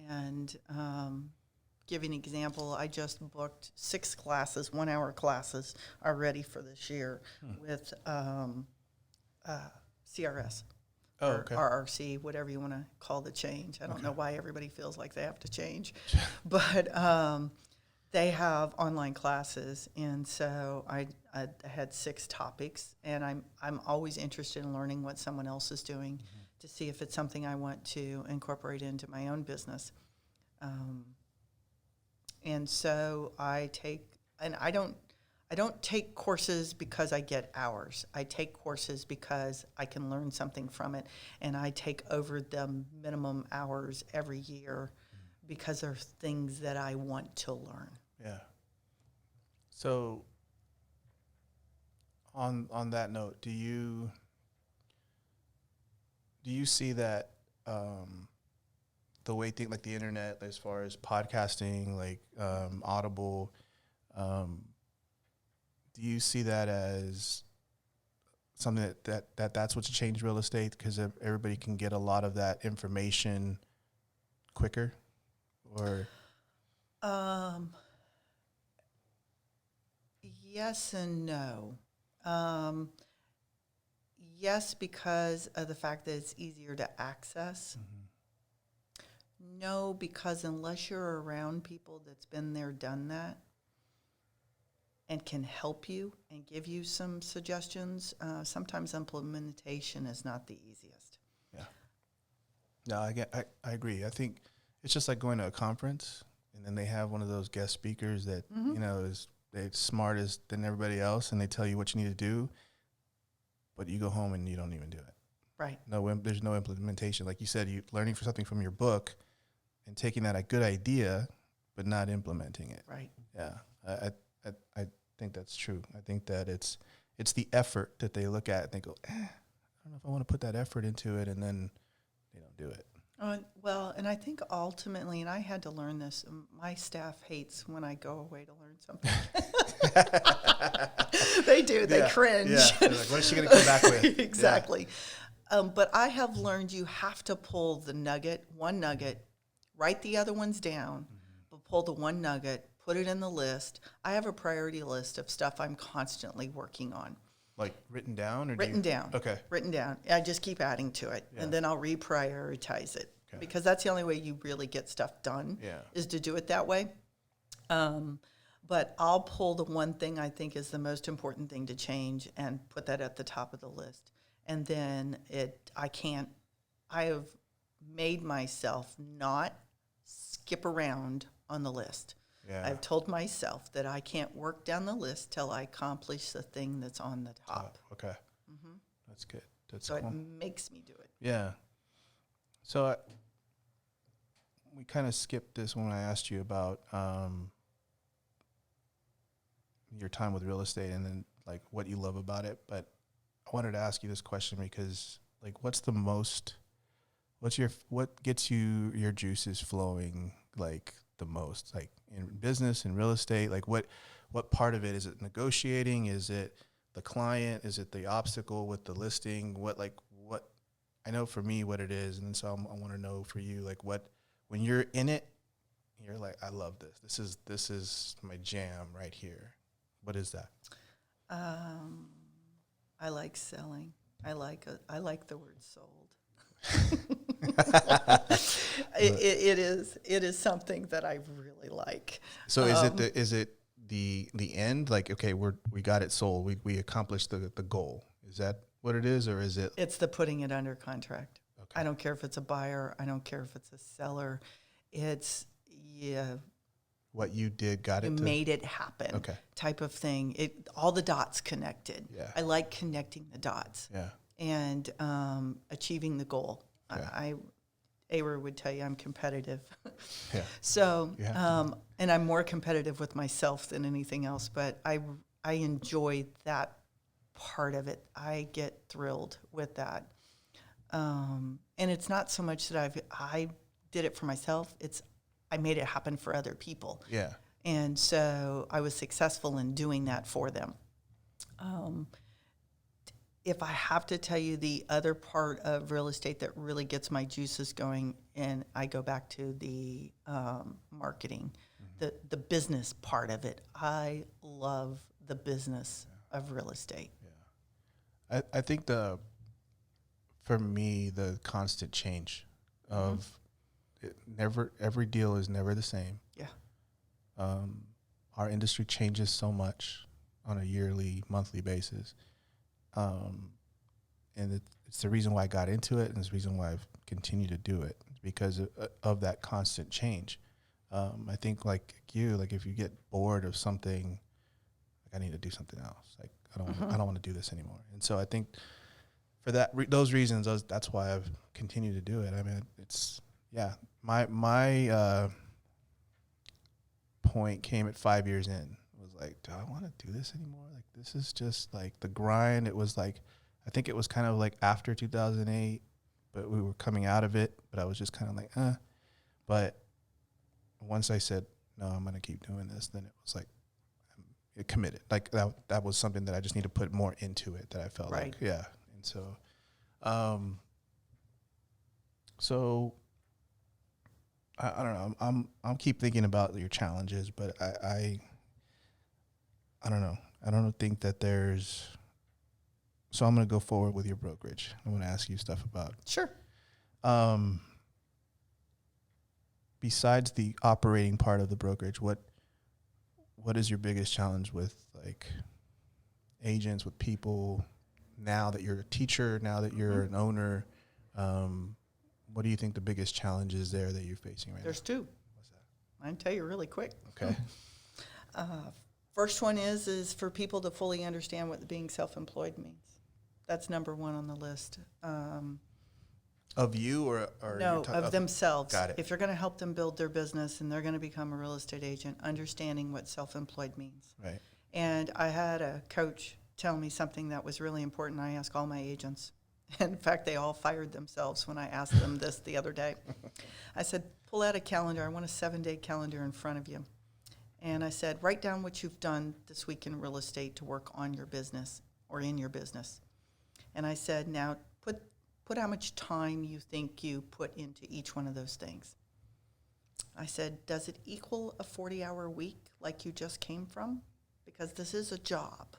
And give you an example, I just booked 6 classes, 1-hour classes already for this year with CRS. Oh, okay. RRC, whatever you want to call the change. I don't know why everybody feels like they have to change. But they have online classes, and so I had 6 topics, and I'm always interested in learning what someone else is doing to see if it's something I want to incorporate into my own business. And so I don't take courses because I get hours. I take courses because I can learn something from it, and I take over the minimum hours every year because there are things that I want to learn. Yeah. So on that note, do you see that the way like the internet, as far as podcasting, like Audible, do you see that as something that's what's changed real estate, because everybody can get a lot of that information quicker? Or yes and no. Yes, because of the fact that it's easier to access. No, because unless you're around people that's been there, done that, and can help you and give you some suggestions, sometimes implementation is not the easiest. Yeah. No, I agree. I think it's just like going to a conference, and then they have one of those guest speakers that is they're smart than everybody else, and they tell you what you need to do, but you go home and you don't even do it. Right. No, there's no implementation. Like you said, you learning for something from your book and taking that a good idea, but not implementing it. Right. Yeah, I think that's true. I think that it's the effort that they look at and they go, I don't know if I want to put that effort into it, and then they don't do it. Well, and I think ultimately, and I had to learn this, my staff hates when I go away to learn something. They do. They cringe. Yeah. They're like, what is she going to come back with? Exactly. Yeah. But I have learned you have to pull one nugget, write the other ones down, but pull the one nugget, put it in the list. I have a priority list of stuff I'm constantly working on. Like written down or Written down. Okay. Written down. I just keep adding to it, Yeah. and then I'll reprioritize it because that's the only way you really get stuff done. Is to do it that way. But I'll pull the one thing I think is the most important thing to change and put that at the top of the list. And then I have made myself not skip around on the list. Yeah. I've told myself that I can't work down the list till I accomplish the thing that's on the top. Okay. That's good. That's So cool. it makes me do it. Yeah. So we kind of skipped this when I asked you about your time with real estate and then like what you love about it. But I wanted to ask you this question because like what gets you your juices flowing like the most, like in business and real estate? Like what part of it is it? Negotiating? Is it the client? Is it the obstacle with the listing? What I know for me what it is, and so I want to know for you like what when you're in it, you're like, I love this. This is my jam right here. What is that? I like selling. I like the word sold. It is something that I really like. So is it the end? Like, okay, we got it sold. We accomplished the goal. Is that what it is, or is it? It's the putting it under contract. Okay. I don't care if it's a buyer. I don't care if it's a seller. It's what you did got you it. Made it happen. Okay. Type of thing. All the dots connected. Yeah. I like connecting the dots. Yeah. And achieving the goal. Yeah. Awer would tell you I'm competitive. Yeah. So, and I'm more competitive with myself than anything else, but I enjoy that part of it. I get thrilled with that. And it's not so much that I did it for myself. I made it happen for other people. Yeah. And so I was successful in doing that for them. If I have to tell you the other part of real estate that really gets my juices going, and I go back to the marketing, the business part of it. I love the business of real estate. Yeah. I think for me, the constant change of every deal is never the same. Yeah. Our industry changes so much on a yearly, monthly basis. And it's the reason why I got into it, and it's the reason why I've continued to do it, because of that constant change. I think like you, like if you get bored of something, like I need to do something else. Like I don't want to do this anymore. And so I think for those reasons, that's why I've continued to do it. I mean, my point came at 5 years in. Was like, do I want to do this anymore? Like, this is just like the grind. It was like, I think it was kind of like after 2008, but we were coming out of it, but I was just kind of like, But once I said, no, I'm going to keep doing this, then it was like, it committed. Like that was something that I just need to put more into it, that I felt like, yeah. And so, I don't know. I'll keep thinking about your challenges, but I don't know. I don't think that there's. So I'm going to go forward with your brokerage. I want to ask you stuff about. Sure. Besides the operating part of the brokerage, what is your biggest challenge with like agents, with people? Now that you're a teacher, now that you're an owner, what do you think the biggest challenge is there that you're facing right There's now? two. What's that? I can tell you really quick. Okay. First one is for people to fully understand what being self-employed means. That's number one on the list. Of you or No, of themselves. Got it. If you're going to help them build their business and they're going to become a real estate agent, understanding what self-employed means. Right. And I had a coach tell me something that was really important. I ask all my agents. In fact, they all fired themselves when I asked them this the other day. I said, pull out a calendar. I want a 7-day calendar in front of you. And I said, write down what you've done this week in real estate to work on your business or in your business. And I said, now put how much time you think you put into each one of those things. I said, does it equal a 40-hour week like you just came from? Because this is a job.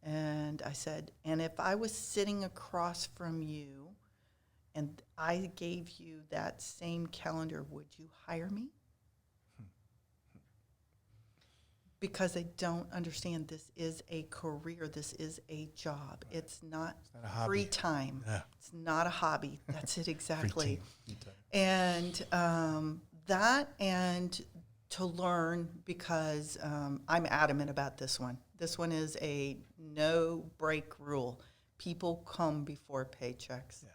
And I said, and if I was sitting across from you and I gave you that same calendar, would you hire me? Because they don't understand this is a career. This is a job. It's not a free hobby. time. Yeah. It's not a hobby. That's it exactly. Free time. And that and to learn, because I'm adamant about this one. This one is a no-break rule. People come before paychecks. Yeah.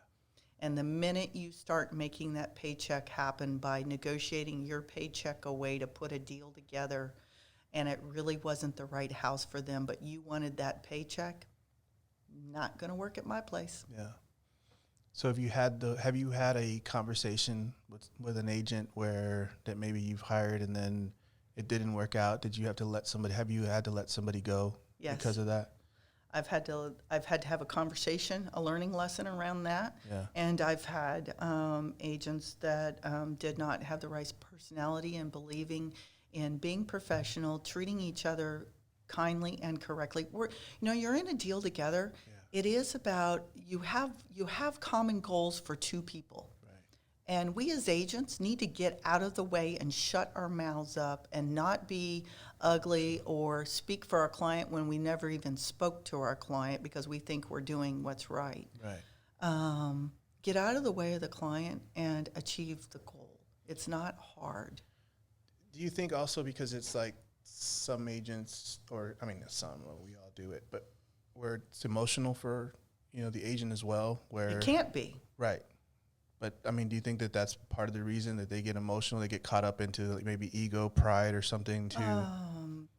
And the minute you start making that paycheck happen by negotiating your paycheck away to put a deal together, and it really wasn't the right house for them, but you wanted that paycheck, not going to work at my place. Yeah. So have you had a conversation with an agent where that maybe you've hired and then it didn't work out? Have you had to let somebody go Yes. because of that? I've had to have a conversation, a learning lesson around that. Yeah. And I've had agents that did not have the right personality and believing in being professional, treating each other kindly and correctly. You're in a deal together. Yeah. It is about you have common goals for two people. Right. And we as agents need to get out of the way and shut our mouths up and not be ugly or speak for our client when we never even spoke to our client because we think we're doing what's right. Right. Get out of the way of the client and achieve the goal. It's not hard. Do you think also because it's like some agents, or I mean, we all do it, but where it's emotional for the agent as well, where It can't be. right. But I mean, do you think that that's part of the reason that they get emotional? They get caught up into like maybe ego, pride, or something too.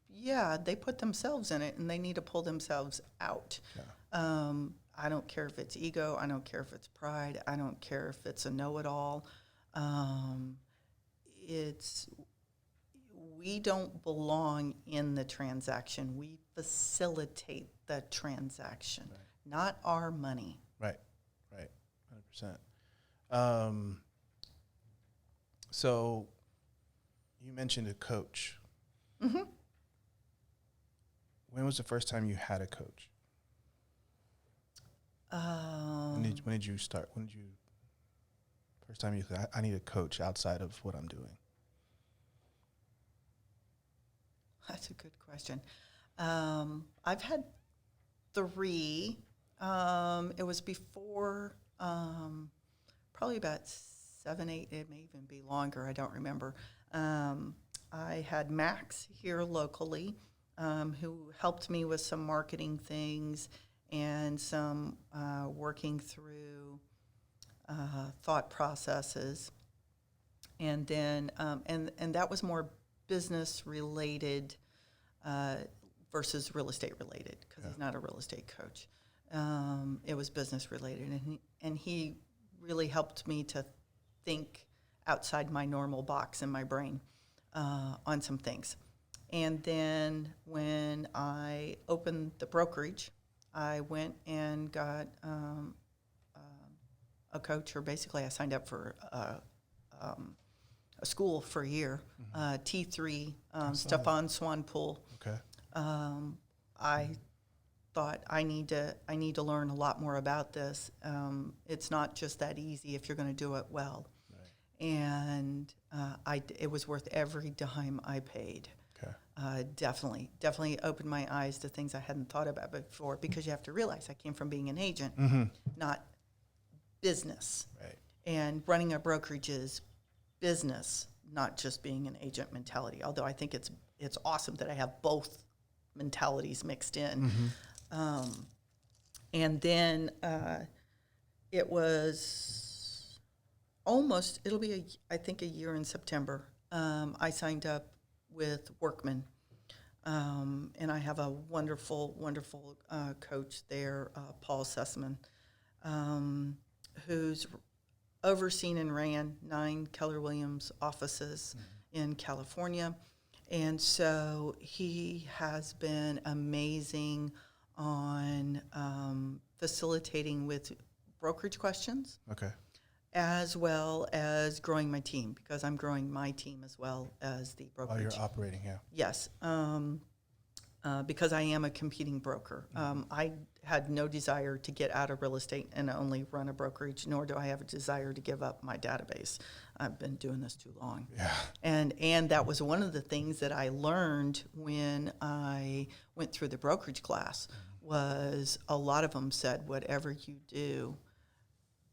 Yeah, they put themselves in it, and they need to pull themselves out. Yeah. I don't care if it's ego. I don't care if it's pride. I don't care if it's a know-it-all. We don't belong in the transaction. We facilitate the transaction, Right. not our money. Right. 100%. So you mentioned a coach. Mm-hmm. When was the first time you had a coach? When did you start? First time you thought, I need a coach outside of what I'm doing? That's a good question. I've had 3. It was before, probably about 7, 8, it may even be longer, I don't remember. I had Max here locally, who helped me with some marketing things and some working through thought processes. And then, and that was more business related versus real estate related, because he's not a real estate coach. It was business related, and he really helped me to think outside my normal box in my brain on some things. And then when I opened the brokerage, I went and got a coach, or basically I signed up for a school for a year, T3, Stefan Swanpool. Okay. I thought I need to learn a lot more about this. It's not just that easy if you're going to do it well. Right. And it was worth every dime I paid. Okay. Definitely opened my eyes to things I hadn't thought about before, because you have to realize I came from being an agent, not business. Right. And running a brokerage is business, not just being an agent mentality. Although I think it's awesome that I have both mentalities mixed in. And then it was it'll be I think a year in September. I signed up with Workman, and I have a wonderful coach there, Paul Sussman, who's overseen and ran 9 Keller Williams offices in California. And so he has been amazing on facilitating with brokerage questions, Okay. as well as growing my team, because I'm growing my team as well as the brokerage. While you're operating, yeah. Yes. because I am a competing broker. I had no desire to get out of real estate and only run a brokerage, nor do I have a desire to give up my database. I've been doing this too long. Yeah. And that was one of the things that I learned when I went through the brokerage class, was a lot of them said, whatever you do,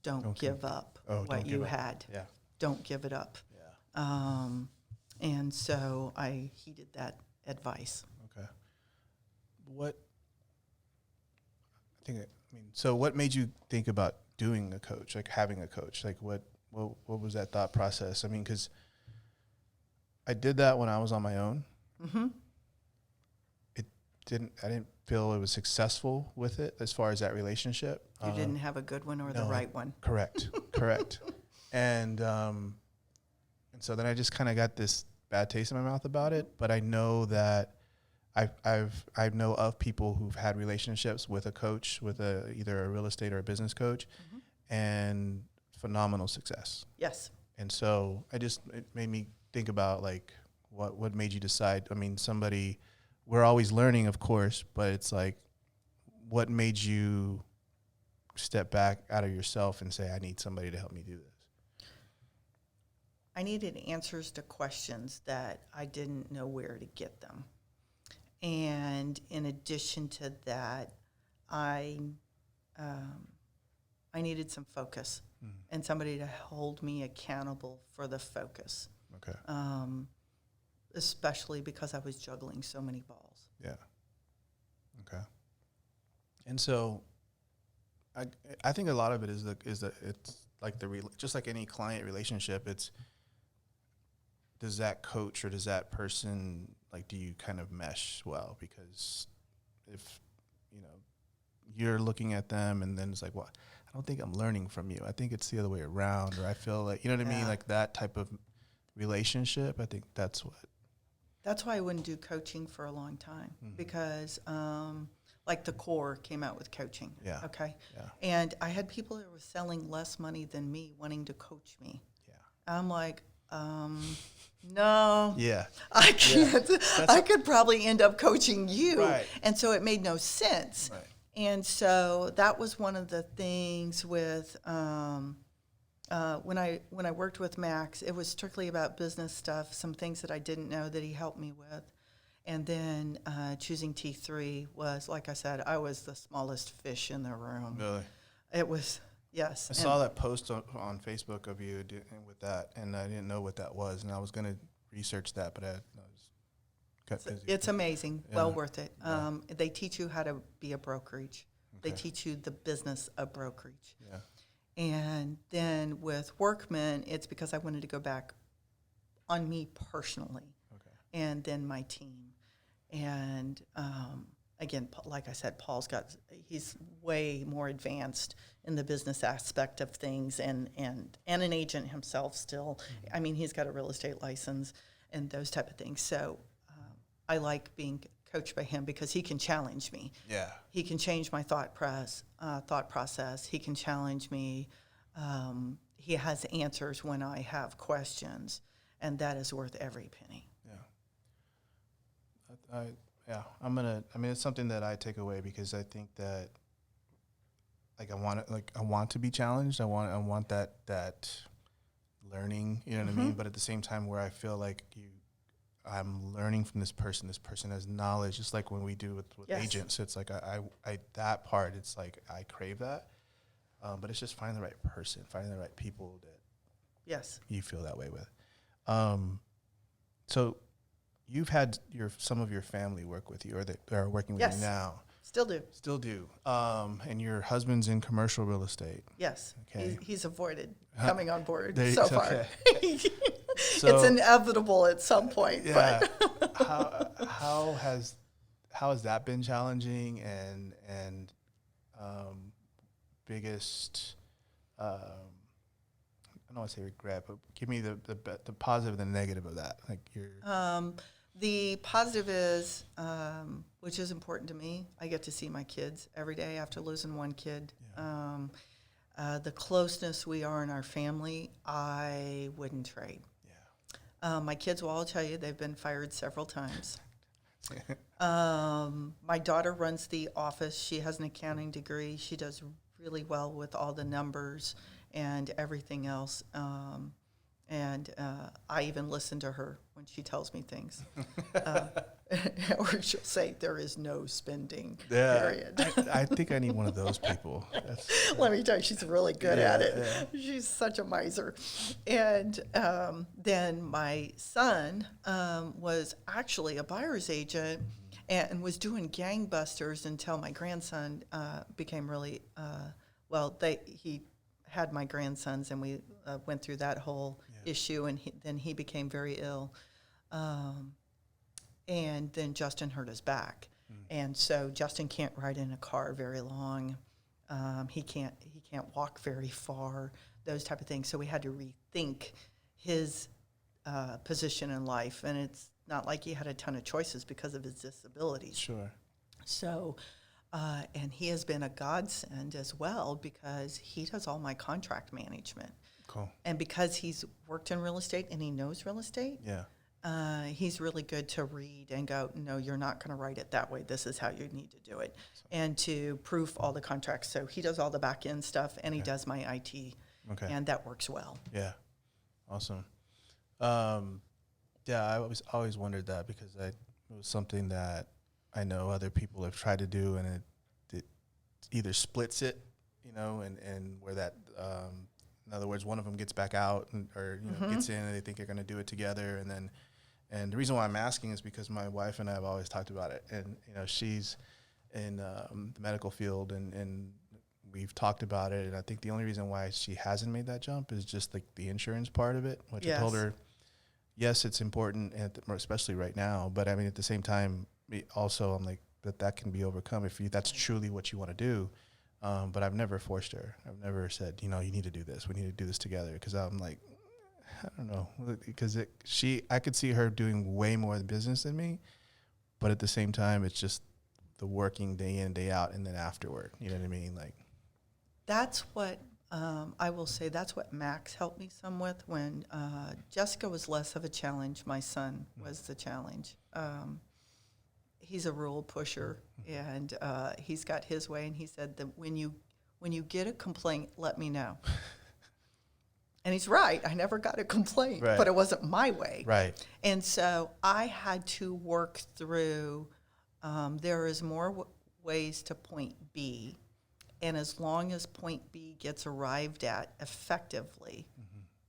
don't give up what you had. Yeah. Don't give it up. Yeah. And so I heeded that advice. Okay. So what made you think about doing a coach, like having a coach? Like what was that thought process? I mean, because I did that when I was on my own. Mm-hmm. I didn't feel it was successful with it as far as that relationship. You didn't have a good one or the right one. Correct. And so then I just kind of got this bad taste in my mouth about it. But I know that I know of people who've had relationships with a coach, with either a real estate or a business coach, and phenomenal success. Yes. And so it made me think about like what made you decide. I mean, we're always learning, of course, but it's like, what made you step back out of yourself and say, I need somebody to help me do this? I needed answers to questions that I didn't know where to get them. And in addition to that, I needed some focus and somebody to hold me accountable for the focus. Okay. Especially because I was juggling so many balls. Yeah. Okay. And so, I think a lot of it is it's like just like any client relationship. It's, does that coach or does that person, like, do you kind of mesh well? Because if you're looking at them and then it's like, well, I don't think I'm learning from you. I think it's the other way around, or I feel like, you know what I mean, like that type of relationship. I think that's why I wouldn't do coaching for a long time, because like the Core came out with coaching. Yeah. Okay. Yeah. And I had people that were selling less money than me wanting to coach me. Yeah. I'm like, no. Yeah. I can't. Yeah. I could probably end up coaching you. Right. And so it made no sense. Right. And so that was one of the things with when I worked with Max, it was strictly about business stuff, some things that I didn't know that he helped me with. And then choosing T3 was, like I said, I was the smallest fish in the room. Really? It was, yes. I saw that post on Facebook of you with that, and I didn't know what that was, and I was going to research that, but I got busy. It's amazing, Yeah. well worth it. Yeah. They teach you how to be a brokerage. Okay. They teach you the business of brokerage. Yeah. And then with Workman, it's because I wanted to go back on me personally, and then my team. And again, like I said, he's way more advanced in the business aspect of things, and an agent himself still. I mean, he's got a real estate license and those type of things. So I like being coached by him because he can challenge me. Yeah. He can change my thought process. He can challenge me. He has answers when I have questions, and that is worth every penny. Yeah. It's something that I take away, because I think that, like, I want to be challenged. I want that learning, you know what I mean? But at the same time, where I feel like I'm learning from this person. This person has knowledge, just like when we do with Yes. agents. It's like I that part, it's like I crave that. But it's just finding the right person, finding the right people that Yes. you feel that way with. So you've had some of your family work with you, or that are working with Yes. you now. Still do. Still do. And your husband's in commercial real estate. Yes. Okay. He's avoided coming on board There you- so far. okay. It's So- inevitable at some point. Yeah. But how has that been challenging, and biggest I don't want to say regret, but give me the positive and the negative of that. Like the positive is, which is important to me, I get to see my kids every day after losing one kid. Yeah. The closeness we are in our family, I wouldn't trade. Yeah. My kids will all tell you they've been fired several times. My daughter runs the office. She has an accounting degree. She does really well with all the numbers and everything else. I even listen to her when she tells me things. Or she'll say, there is no spending, period. I think I need one of those people. Let me tell you, she's really good at it. Yeah. She's such a miser. And then my son was actually a buyer's agent and was doing gangbusters until my grandson became really, he had my grandsons, and we went through that whole issue, and then he became very ill. And then Justin hurt his back. And so Justin can't ride in a car very long. He can't walk very far, those type of things. So we had to rethink his position in life. And it's not like he had a ton of choices because of his disabilities. Sure. So, and he has been a godsend as well, because he does all my contract management. Cool. And because he's worked in real estate and he knows real estate, he's really good to read and go, no, you're not going to write it that way. This is how you need to do it. And to proof all the contracts. So he does all the back end stuff, and he does my IT. Okay. And that works well. Yeah. Awesome. I always wondered that, because it was something that I know other people have tried to do, and it either splits it, and where that, in other words, one of them gets back out or gets in, and they think they're going to do it together. And the reason why I'm asking is because my wife and I have always talked about it, and she's in the medical field, and we've talked about it. And I think the only reason why she hasn't made that jump is just like the insurance part of it, which I told her, yes, it's important, especially right now. But I mean, at the same time, also I'm like, that can be overcome if that's truly what you want to do. But I've never forced her. I've never said, you need to do this. We need to do this together. Because I'm like, I don't know. Because I could see her doing way more business than me. But at the same time, it's just the working day in, day out, and then afterward. You know what I mean? Like, that's what I will say. That's what Max helped me some with. When Jessica was less of a challenge, my son was the challenge. He's a rule pusher, and he's got his way. And he said that when you get a complaint, let me know. And he's right. I never got a complaint, but it wasn't my way. Right. And so I had to work through. There is more ways to point B, and as long as point B gets arrived at effectively,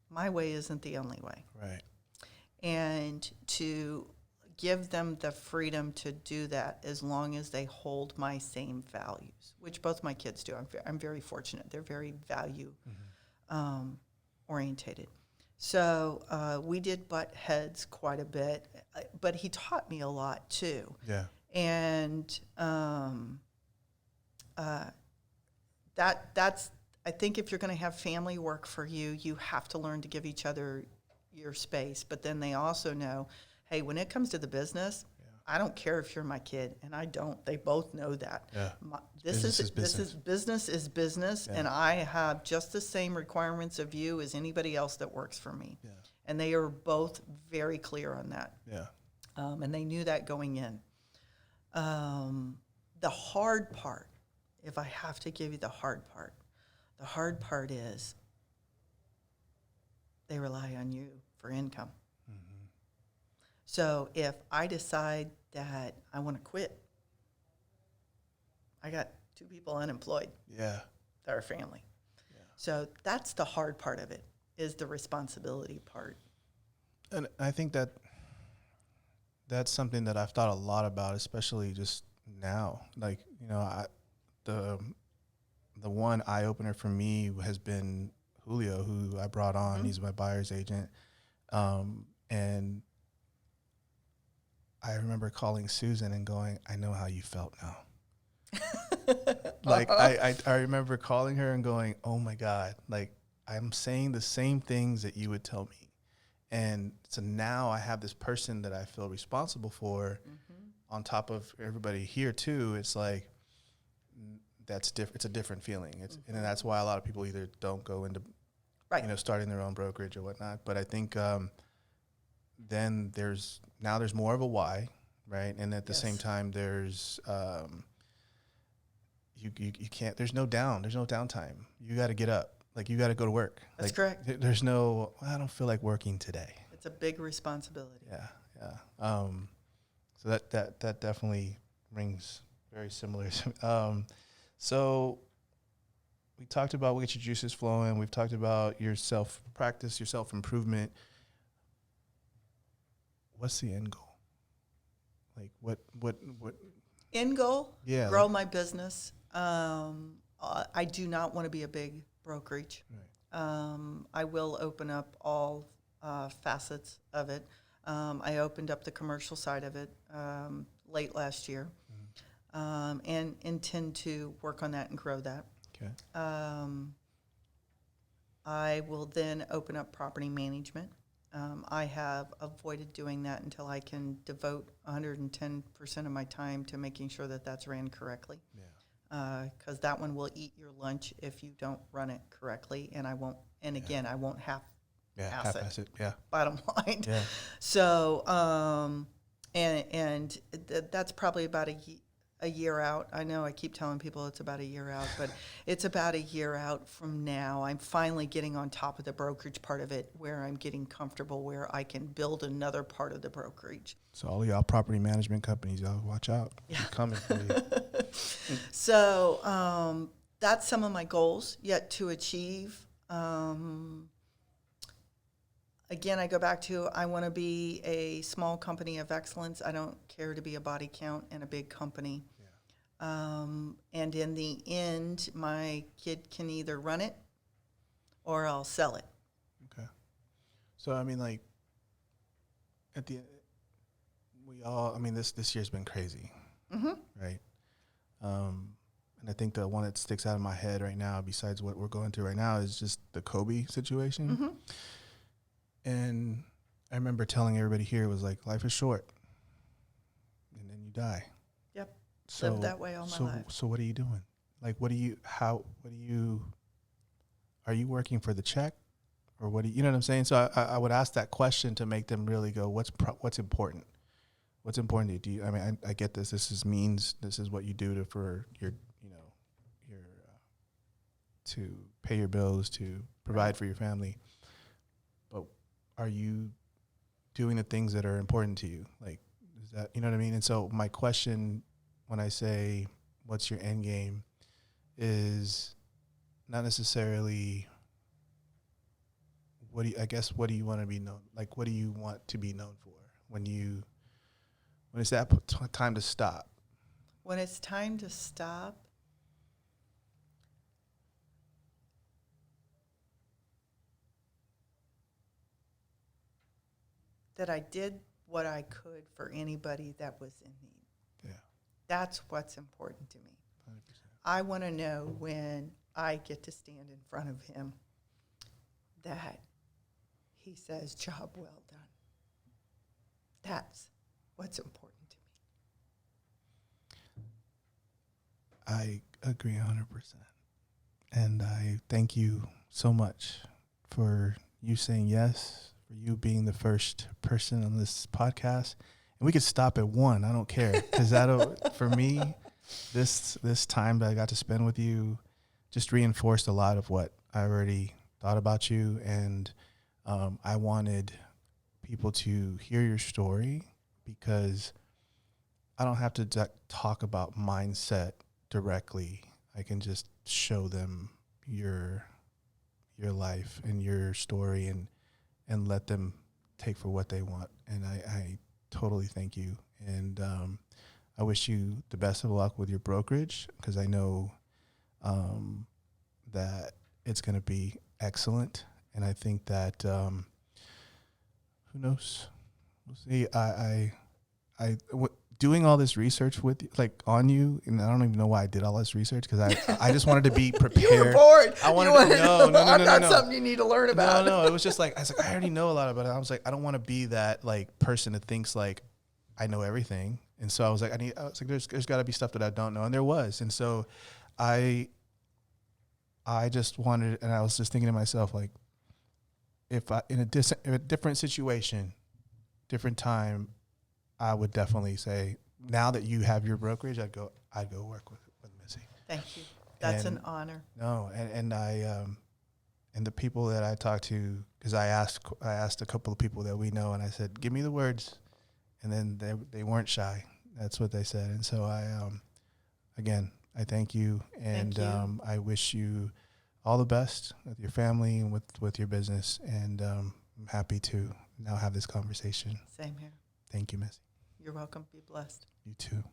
my way isn't the only way. Right. And to give them the freedom to do that as long as they hold my same values, which both my kids do. I'm very fortunate. They're very value orientated. So we did butt heads quite a bit, but he taught me a lot too. Yeah. And that's, I think if you're going to have family work for you, you have to learn to give each other your space. But then they also know, hey, when it comes to the business, I don't care if you're my kid, and I don't. They both know that. Yeah. Business is business, and I have just the same requirements of you as anybody else that works for me. Yeah. And they are both very clear on that. Yeah. And they knew that going in. The hard part, if I have to give you the hard part is they rely on you for income. So if I decide that I want to quit, I got 2 people unemployed. Yeah. That are family. Yeah. So that's the hard part of it, is the responsibility part. And I think that's something that I've thought a lot about, especially just now. Like, the one eye opener for me has been Julio, who I brought on. He's my buyer's agent, and I remember calling Susan and going, I know how you felt now. Like, I remember calling her and going, oh my God, like, I'm saying the same things that you would tell me. And so now I have this person that I feel responsible for on top of everybody here too. It's like, that's different. It's a different feeling. And that's why a lot of people either don't go into, starting their own brokerage or whatnot. But I think, then there's more of a why right? And at the Yes. same time, there's you can't. There's no downtime. You got to get up. Like you got to go to work. That's like, correct. There's no. I don't feel like working today. It's a big responsibility. Yeah, yeah. So that definitely rings very similar. So we talked about what gets your juices flowing. We've talked about your self-practice, your self-improvement. What's the end goal? Like what? End goal, Yeah. grow my business. I do not want to be a big brokerage. Right. I will open up all facets of it. I opened up the commercial side of it late last year, and intend to work on that and grow that. Okay. I will then open up property management. I have avoided doing that until I can devote 110% of my time to making sure that that's ran correctly. Yeah. Because that one will eat your lunch if you don't run it correctly, and I won't. And again, I won't half-ass it. Yeah. Bottom line. Yeah. So, that's probably about a year out. I know I keep telling people it's about a year out, but it's about a year out from now. I'm finally getting on top of the brokerage part of it, where I'm getting comfortable, where I can build another part of the brokerage. So all y'all property management companies, y'all watch out. Yeah. Coming for you. So that's some of my goals yet to achieve. Again, I go back to I want to be a small company of excellence. I don't care to be a body count in a big company. Yeah. And in the end, my kid can either run it or I'll sell it. Okay. So, I mean, like, at the we all, I mean, this year's been crazy, right? And I think the one that sticks out in my head right now, besides what we're going through right now, is just the Kobe situation. And I remember telling everybody here, it was like, life is short, and then you die. Yep. So, lived that way all my life. So what are you doing? Like, are you working for the check? Or what do you know what I'm saying? So I would ask that question to make them really go, what's important? What's important to you? I get this. This is what you do for your to pay your bills, to provide for your family. But are you doing the things that are important to you? Like, is that, you know what I mean? And so my question when I say, what's your end game, is not necessarily what do you want to be known? Like, what do you want to be known for when it's that time to stop? When it's time to stop, that I did what I could for anybody that was in need. Yeah. That's what's important to me. 100%. I want to know when I get to stand in front of him that he says, job well done. That's what's important to me. I agree 100%. And I thank you so much for you saying yes, for you being the first person on this podcast. And we could stop at one. I don't care. Because for me, this time that I got to spend with you just reinforced a lot of what I already thought about you. And I wanted people to hear your story, because I don't have to talk about mindset directly. I can just show them your life and your story and let them take for what they want. And I totally thank you. And I wish you the best of luck with your brokerage, because I know that it's going to be excellent. And I think that, who knows? We'll see. Doing all this research with you, like on you, and I don't even know why I did all this research, because I just wanted to be prepared. You were bored. I wanted to know. No. I'm not something you need to learn about. No. It was just like, I was like, I already know a lot about it. I was like, I don't want to be that like person that thinks like I know everything. And so I was like, there's got to be stuff that I don't know, and there was. And so I just wanted, and I was just thinking to myself, like, if I in a different situation, different time, I would definitely say now that you have your brokerage, I'd go work with Missy. Thank you. That's an honor. No, and I and the people that I talked to, because I asked a couple of people that we know, and I said, give me the words, and then they weren't shy. That's what they said. And so again, I thank you, and I wish you all the best with your family and with your business. And I'm happy to now have this conversation. Same here. Thank you, Missy. You're welcome. Be blessed. You too.